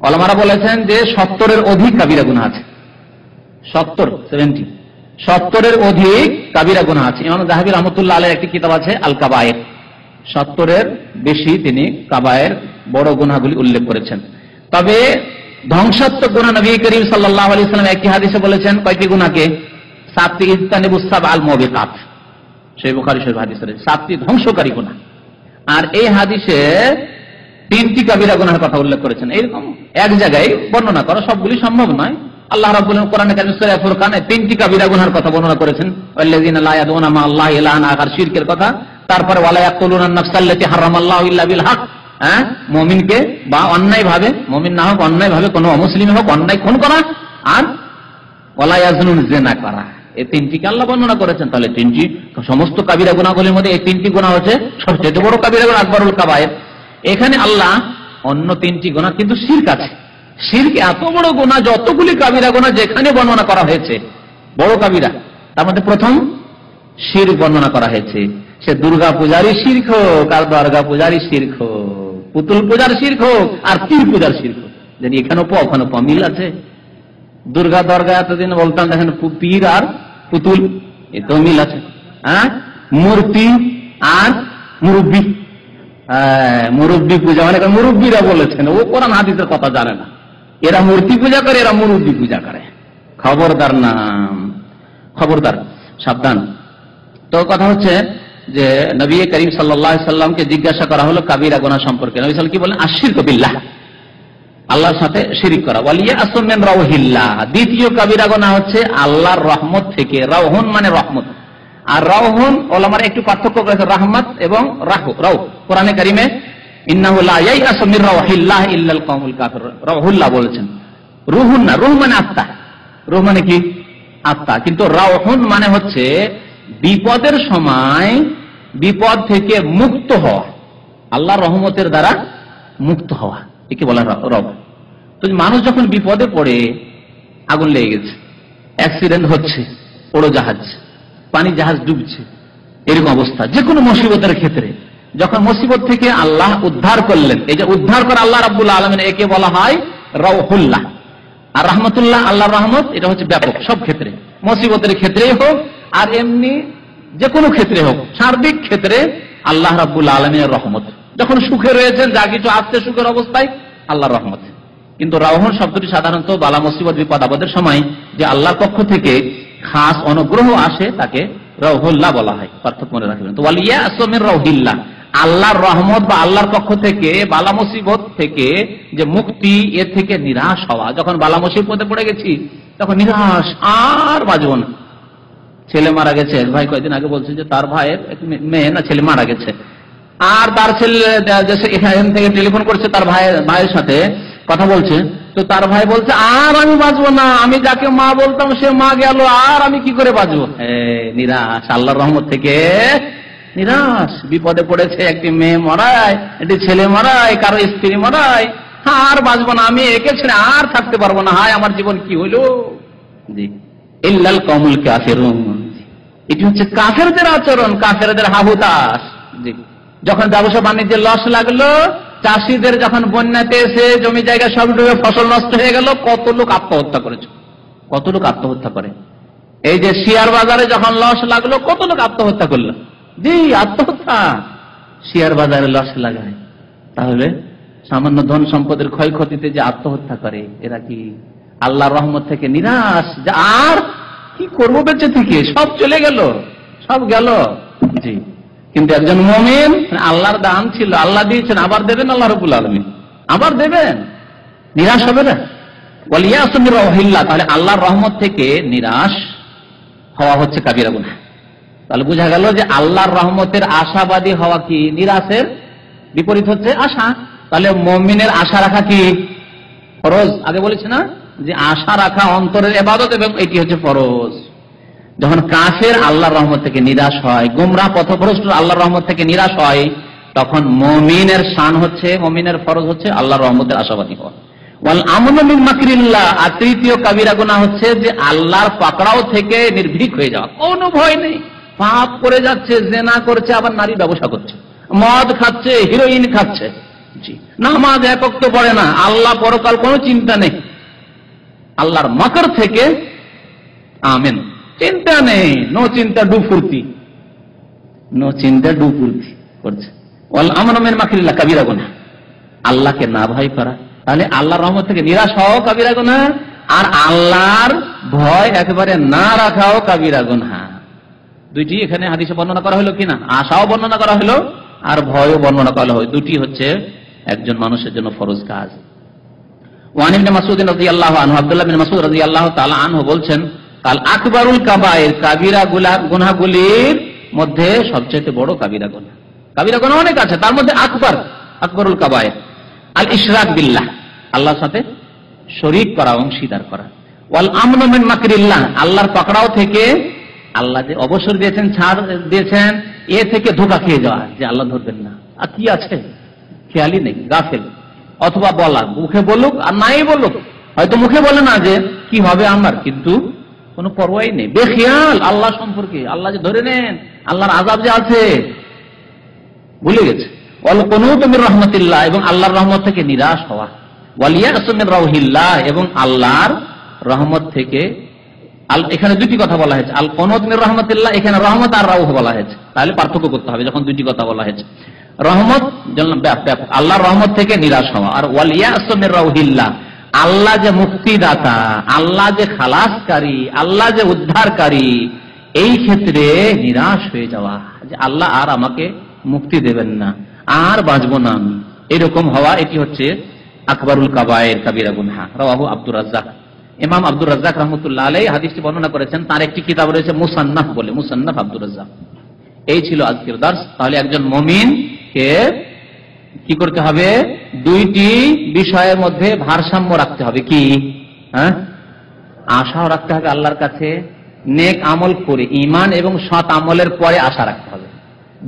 ওলামারা বলেছেন যে 70-এর অধিক কাবিরা গুনাহ আছে। 70-এর অধিক কাবিরা গুনাহ আছে। ইমাম যাহাবী রাহমাতুল্লাহ আলাইহি একটি কিতাব আছে আল কাবায়ের। 70-এর বেশি তিনি কাবায়ের বড় গুনাহগুলি উল্লেখ করেছেন। তবে ধ্বংসাত্মক গুনাহ নবী করিম সাল্লাল্লাহু আলাইহি ওয়াসাল্লাম একটি হাদিসে বলেছেন কয়টি গুনাহকে? 7টি, ইজতানিবুস সাবআল মুবিকাত, সহিহ বুখারী শরীফ হাদিস রয়েছে 7টি ধ্বংসকারী গুনাহ। আর এই হাদিসে 3টি কাবিরা গুনাহের কথা উল্লেখ করেছেন। এরকম এক জায়গায় বর্ণনা করা সবগুলি সম্ভব নয়। আল্লাহ রাব্বুল আলামিন কোরআনে কারীম সূরা ফুরকানে 3টি কাবিরা গুনাহের কথা বর্ণনা করেছেন। ওয়াল্লাযিনা লা ইয়াদউনা মা আল্লাহি ইলাহান আখার, শিরকের কথা। তারপরে ওয়ালা ইয়াকুলুনা আন-নাফসাল্লাতী হারামাল্লাহু ইল্লা বিল হক, মুমিনকে বা অন্যায় ভাবে, মুমিন না হোক অন্যায় ভাবে, কোনো অমুসলিম হোক অন্যায় খুন করা, আর ওয়ালা ইয়াজনুন, জিনা করা। এই 3টিকে আল্লাহ বর্ণনা করেছেন। তাহলে 3টি সমস্ত কাবিরা গুনাহগুলির মধ্যে এই 3টি গুনাহ হচ্ছে সবচেয়ে বড় কাবিরা গুনাহ, আকবারুল কাবায়ের। এখানে আল্লাহ অন্য 3টি গুনাহ, কিন্তু শিরক আছে। শিরক এত বড় গুনাহ, যতগুলি কাবিরা গুনাহ যেখানে বর্ণনা করা হয়েছে বড় কাবিরা, তার মধ্যে প্রথম শিরক বর্ণনা করা হয়েছে। সে দুর্গা পূজারই শিরক হোক, আর দুর্গা পূজারই শিরক হোক, পুতুল পূজার শিরক হোক, আর পীর পূজার শিরক হোক। জানি এখানে ওখানে মিল আছে। দুর্গা দরগা এতদিন বলতাম, দেখেন পীর আর পুতুল, এতেও মিল আছে। মূর্তি আর মুরব্বী, মুরব্বী পূজা, মানে মুরব্বীরা বলেছেন, ও কোরআন হাদিসের কথা জানে না। এরা মূর্তি পূজা করে, এরা মুরব্বী পূজা করে। খবরদার নাম, খবরদার, সাবধান। তো কথা হচ্ছে যে নবী করিম সাল্লাল্লাহু আলাইহি সাল্লামকে জিজ্ঞাসা করা হলো কাবিরা গুনাহ সম্পর্কে। নবী সাল্লাল্লাহু আলাইহি সাল্লাম কি বলেন? আশিরকু বিল্লাহ, আল্লাহর সাথে শিরিক করা। ওয়ালিয়া আসমিন রাউহিল্লাহ, দ্বিতীয় কাবিরা গুনাহ হচ্ছে আল্লাহর রহমত থেকে। রাউহুন মানে রহমত, আর রাউহুন ওলামারা একটু পার্থক্য করেছে রহমত এবং রাউ। কোরআনে কারিমে ইন্নাহু লা ইয়াইআসু মির রাউহিল্লাহ ইল্লাল কওমুল কাফির, রাউহুল্লাহ বলেছেন, রুহুন না। রুহ মানে আত্মা, রুহ মানে কি? আত্মা। কিন্তু রাউহুন মানে হচ্ছে বিপদের সময় বিপদ থেকে মুক্ত হওয়া, আল্লাহর রহমতের দ্বারা মুক্ত হওয়া, একে বলা রব। তো মানুষ যখন বিপদে পড়ে, আগুন লেগে গেছে, অ্যাক্সিডেন্ট হচ্ছে, উড়োজাহাজ, পানি জাহাজ ডুবছে, এরকম অবস্থা, যে কোনো মুসিবতের ক্ষেত্রে যখন মুসিবত থেকে আল্লাহ উদ্ধার করলেন, এই যে উদ্ধার করা আল্লাহ রাব্বুল আলামিন, একে বলা হয় রাউহুল্লাহ। আর রহমতুল্লাহ, আল্লাহর রহমত, এটা হচ্ছে ব্যাপক, সব ক্ষেত্রে, মুসিবতের ক্ষেত্রেই হোক আর এমনি যে কোনো ক্ষেত্রে হোক, সার্বিক ক্ষেত্রে আল্লাহ রাব্বুল আলামিনের রহমত। যখন সুখে রয়েছেন, যা কিছু আসছে সুখের অবস্থায়, আল্লাহর রহমত। কিন্তু রাউহুন শব্দটি সাধারণত বালা মুসিবত বিপদ আপদের সময় যে আল্লাহর পক্ষ থেকে খাস অনুগ্রহ আসে, তাকে রাউহুল্লাহ বলা হয়। পার্থক্য মনে রাখবেন। তো ওয়ালিয়া আসমির রাউহিল্লাহ, আল্লাহর রহমত বা আল্লাহর পক্ষ থেকে বালা মুসিবত থেকে যে মুক্তি, এর থেকে নিরাশ হওয়া। যখন বালা মুসিবতে পড়ে গেছি তখন নিরাশ, আর বাঁচব না। ছেলে মারা গেছে, এক ভাই কয়েকদিন আগে বলছে যে তার ভাইয়ের মেয়ে না ছেলে মারা গেছে, আর তার ছেলে এখান থেকে টেলিফোন করছে, তার ভাইয়ের সাথে কথা বলছে। তো তার ভাই বলছে, আর আমি বাঁচবো না, আমি যাকে মা বলতাম সে মা গেল, আর আমি কি করে বাঁচবো? নিরাশ, আল্লাহর রহমত থেকে নিরাশ। বিপদে পড়েছে, একটি মেয়ে মরায়, একটি ছেলে মরায়, কারো স্ত্রী মরায়, আর বাঁচবো না, আমি একে ছেড়ে আর থাকতে পারবো না, হায় আমার জীবন কি হইল। জি, ইল্লাল কওমুল কাফিরুন, এটি হচ্ছে কাফেরদের আচরণ, কাফেরদের হাহুতাশ। জি, যখন ব্যবসা বাণিজ্যে লস লাগলো, চাষিদের যখন বন্যাতে এসে জমি জায়গা সব ডুবে ফসল নষ্ট হয়ে গেল, কত লোক আত্মহত্যা করেছে, কত লোক আত্মহত্যা করে। এই যে শেয়ার বাজারে যখন লস লাগলো, কত লোক আত্মহত্যা করলো। জি, আত্মহত্যা, শেয়ার বাজারে লস লাগায়। তাহলে সামান্য ধন সম্পদের ক্ষয়ক্ষতিতে যে আত্মহত্যা করে, এরা কি আল্লাহর রহমত থেকে নিরাশ, যে আর কি করবো বেঁচে থেকে, সব চলে গেল, সব গেল। জি, কিন্তু একজন মুমিন, আল্লাহর দান ছিল, আল্লাহ দিয়েছেন, আবার দেবেন, আল্লাহ রাব্বুল আলামিন আবার দেবেন, নিরাশ হবে না। ওয়ালিয়া আসমির রাউহিল্লাহ, তাহলে আল্লাহর রহমত থেকে নিরাশ হওয়া হচ্ছে কাবিরা গুনাহ। তাহলে বোঝা গেল যে আল্লাহর রহমতের আশাবাদী হওয়া কি নিরাশের বিপরীত হচ্ছে আশা। তাহলে মুমিনের আশা রাখা কি ফরজ? আগে বলেছি না যে আশা রাখা অন্তরের ইবাদত, এবং এটি হচ্ছে ফরজ। যখন কাফের আল্লাহর রহমত থেকে নিরাশ হয়, গোমরাহ পথভ্রষ্ট আল্লাহর রহমত থেকে নিরাশ হয়, তখন মুমিনের শান হচ্ছে, মুমিনের ফরজ হচ্ছে আল্লাহর রহমতের আশাবাদী হওয়া। ওয়াল আমনু মিন মাকরিল্লাহ, আর তৃতীয় কাবিরা গুনাহ হচ্ছে যে আল্লাহর পাকড়াও থেকে নির্ভীক হয়ে যাওয়া, কোনো ভয় নেই। পাপ করে যাচ্ছে, জেনা করছে, আবার নারী ব্যবসা করছে, মদ খাচ্ছে, হিরোইন খাচ্ছে, জি, নামাজ এক ওয়াক্ত পড়ে না, আল্লাহ পরকাল কোনো চিন্তা নেই, আল্লাহর মাকর থেকে আমেন, চিন্তা নেই, নো চিন্তা ডু ফুর্তি, নো চিন্তা ডু ফুর্তি করছে। ওয়াল আমনু মিন মাকরিল্লাহ কাবিরা গুনাহ, আল্লাহকে না ভয় করা। তাহলে আল্লাহর রহমত থেকে নিরাশ হওয়াও কাবিরা গুনাহ, আর আল্লাহর ভয় একেবারে না রাখাও কাবিরা গুনাহ। দুইটি এখানে হাদিসে বর্ণনা করা হলো কিনা, আশাও বর্ণনা করা হলো আর ভয়ও বর্ণনা করা হলো। দুটি হচ্ছে একজন মানুষের জন্য ফরজ কাজ। ওয়ান ইবনে মাসউদ রাদিয়াল্লাহু আনহু, আব্দুল্লাহ বিন মাসউদ রাদিয়াল্লাহু তাআলা আনহু বলছেন, কাল আকবারুল কাবায়ের, কাবিরা গুনাহগুলির মধ্যে সবচেয়ে বড় কাবিরা গুনাহ। কাবিরা গুনাহ অনেক আছে, তার মধ্যে আকবরুল কাবায়ের আল ইশরাক বিল্লাহ, আল্লাহর সাথে শরীক করা, অংশীদার করা। ওয়াল আমনু মিন মাকরিল্লাহ, আল্লাহর পাকড়াও থেকে, আল্লাহ যে অবসর দিয়েছেন, ছাড় দিয়েছেন, এ থেকে ধোঁকা খেয়ে যাওয়া, যে আল্লাহ ধরবেন না, আর কি আছে খেয়ালই নেই, গাফেল। অথবা বলা, মুখে বলুক আর নাই বলুক, হয়তো মুখে বলে না যে কি হবে আমার, কিন্তু কোনো পরোয়াই নেই, বেখেয়াল আল্লাহ সম্পর্কে, আল্লাহ যে ধরে নেন, আল্লাহর আযাব যে আছে ভুলে গেছে। ওয়াল কুনুতু মির রাহমাতিল্লাহ, এবং আল্লাহর রহমত থেকে নিরাশ হওয়া। ওয়াল ইয়াসু মির রাউহিল্লাহ, এবং আল্লাহর রহমত থেকে, এখানে দুটি কথা বলা হয়েছে, আল কুনুত মির রাহমাতিল্লাহ, এখানে রহমত আর রাউহ বলা হয়েছে, তাহলে পার্থক্য করতে হবে যখন দুটি কথা বলা হয়েছে। রহমত আল্লাহর রহমত থেকে নিরাশ হওয়া, আর ওয়াল ইয়াসু মির রাউহিল্লাহ, আল্লাহ যে মুক্তিদাতা, আল্লাহ যে খালাসকারী, আল্লাহ যে উদ্ধারকারী, এই ক্ষেত্রে নিরাশ হয়ে যাওয়া, যে আল্লাহ আর আমাকে মুক্তি দেবেন না, আর বাঁচবো না আমি, এরকম হওয়া, এটি হচ্ছে আকবরুল কাবায়ের কাবিরা গুনহা, রাওয়াহু আব্দুর রাজ্জাক। ইমাম আব্দুর রাজ্জাক রাহমাতুল্লাহ আলাইহি হাদিসটি বর্ণনা করেছেন, তার একটি কিতাব রয়েছে মুসান্নাফ বলে, মুসান্নাফ আব্দুর রাজ্জাক। এই ছিল আজকের দর্স। তাহলে একজন মুমিনকে কি করতে হবে? দুইটি বিষয়ের মধ্যে ভারসাম্য রাখতে হবে। কি? আশাও রাখতে হবে আল্লাহর কাছে, নেক আমল করে ঈমান এবং সৎ আমলের পরে আশা রাখতে হবে।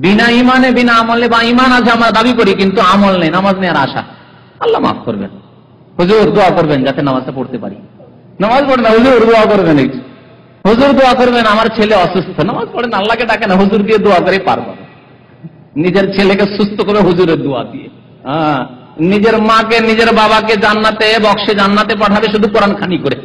বিনা ঈমানে বিনা আমলে, বা ঈমান আছে আমরা দাবি করি কিন্তু আমল নেই, নামাজ নেই আর আশা, আল্লাহ মাফ করবেন, হুজুর দোয়া করবেন যাতে নামাজটা পড়তে পারি। নামাজ পড়ে না, হুজুর দোয়া করবেন, হুজুর দোয়া করবেন আমার ছেলে অসুস্থ, নামাজ পড়েন, আল্লাহকে ডাকে না, হুজুর দিয়ে দোয়া করে পারবো। নিজের ছেলেকে সুস্থ করে হুজুরের দোয়া দিয়ে, নিজের মাকে নিজের বাবাকে জান্নাতে বক্সে জান্নাতে পাঠাবে শুধু কোরআন খানি করে।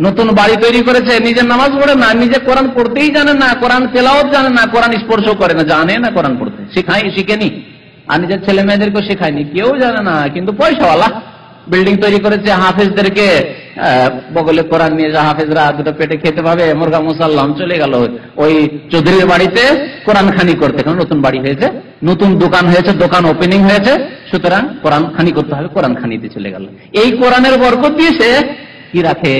নতুন বাড়ি তৈরি করেছে, নিজের নামাজ পড়ে না, নিজে কোরআন পড়তেই জানে না, কোরআন তেলাওয়াত জানে না, কোরআন স্পর্শ করে না, জানে না কোরআন পড়তে, শিখেনি, আর নিজের ছেলে মেয়েদেরকেও শেখায়নি, কেউ জানে না, কিন্তু পয়সাওয়ালা। বিল্ডিং তৈরি করেছে, হাফেজদেরকে বগলে কোরআন নিয়ে যা হাফেজরা দুটো পেটে খেতে পাবে, মুরগা মুসাল্লাম চলে গেল ওই চৌধুরীর বাড়িতে কোরআন খানি করতে, কারণ নতুন বাড়ি হয়েছে, নতুন দোকান হয়েছে, দোকান ওপেনিং হয়েছে, সুতরাং কোরআন খানি করতে হবে, কোরআন খানিতে চলে গেল। এই কোরআনের বরকত দিয়ে সে কি রাখে?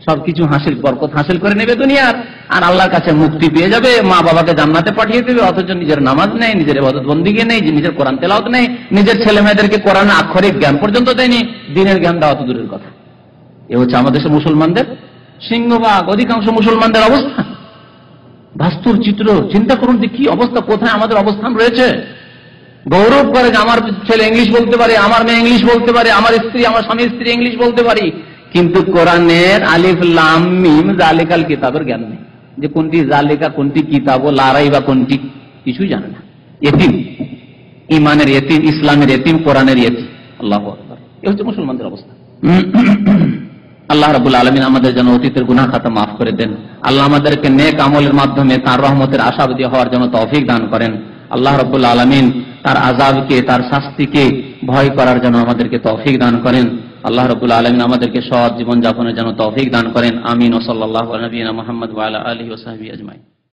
সবকিছু বরকত হাসিল করে নেবে দুনিয়ার, আর আল্লাহর কাছে মুক্তি পেয়ে যাবে, মা বাবাকে জান্নাতে পাঠিয়ে দেবে, অথচ নিজের নামাজ নেই, নিজের ইবাদত বন্দেগী নেই, নিজের কোরআন তেলাওয়াত নেই, নিজের ছেলে মেয়েদেরকে কোরআন আক্ষরিক জ্ঞান পর্যন্ত দেয়নি, দিনের জ্ঞান দেওয়া তো দূরের কথা। এ হচ্ছে আমাদের দেশের মুসলমানদের, সিংহভাগ অধিকাংশ মুসলমানদের অবস্থা। বাস্তুর চিত্র চিন্তা করুন যে কি অবস্থা, কোথায় আমাদের অবস্থান রয়েছে। গৌরব করে যে আমার ছেলে ইংলিশ বলতে পারে, আমার মেয়ে ইংলিশ বলতে পারে, আমার স্বামী স্ত্রী ইংলিশ বলতে পারি, কিন্তু কোরআনের আলিফ লাম মিম জালিকাল কিতাবের জ্ঞান নেই, যে কোনটি জালিকা, কোনটি কিতাব, লারাই বা কোনটি, কিছুই জানে না। ইতিম, ইমানের ইতিম, ইসলামের ইতিম, কোরআনের ইতিম। আল্লাহু আকবার। এই হচ্ছে মুসলমানদের অবস্থা। আল্লাহ রাব্বুল আলামিন আমাদের যেন অতীতের গুনাহ খাতা মাফ করে দেন। আল্লাহ আমাদেরকে নেক আমলের মাধ্যমে তার রহমতের আশাবাদী হওয়ার জন্য তৌফিক দান করেন। আল্লাহ রাব্বুল আলামিন তার আযাবকে, তার শাস্তিকে ভয় করার জন্য আমাদেরকে তৌফিক দান করেন। আল্লাহ রাব্বুল আলামিন আমাদেরকে সৎ জীবন যাপনের জন্য তৌফিক দান করেন। আমিন। ওয়া সাল্লাল্লাহু আলা নবিয়িনা মুহাম্মদ ওয়া আলা আলিহি ওয়া সাহবিহি আজমাইন।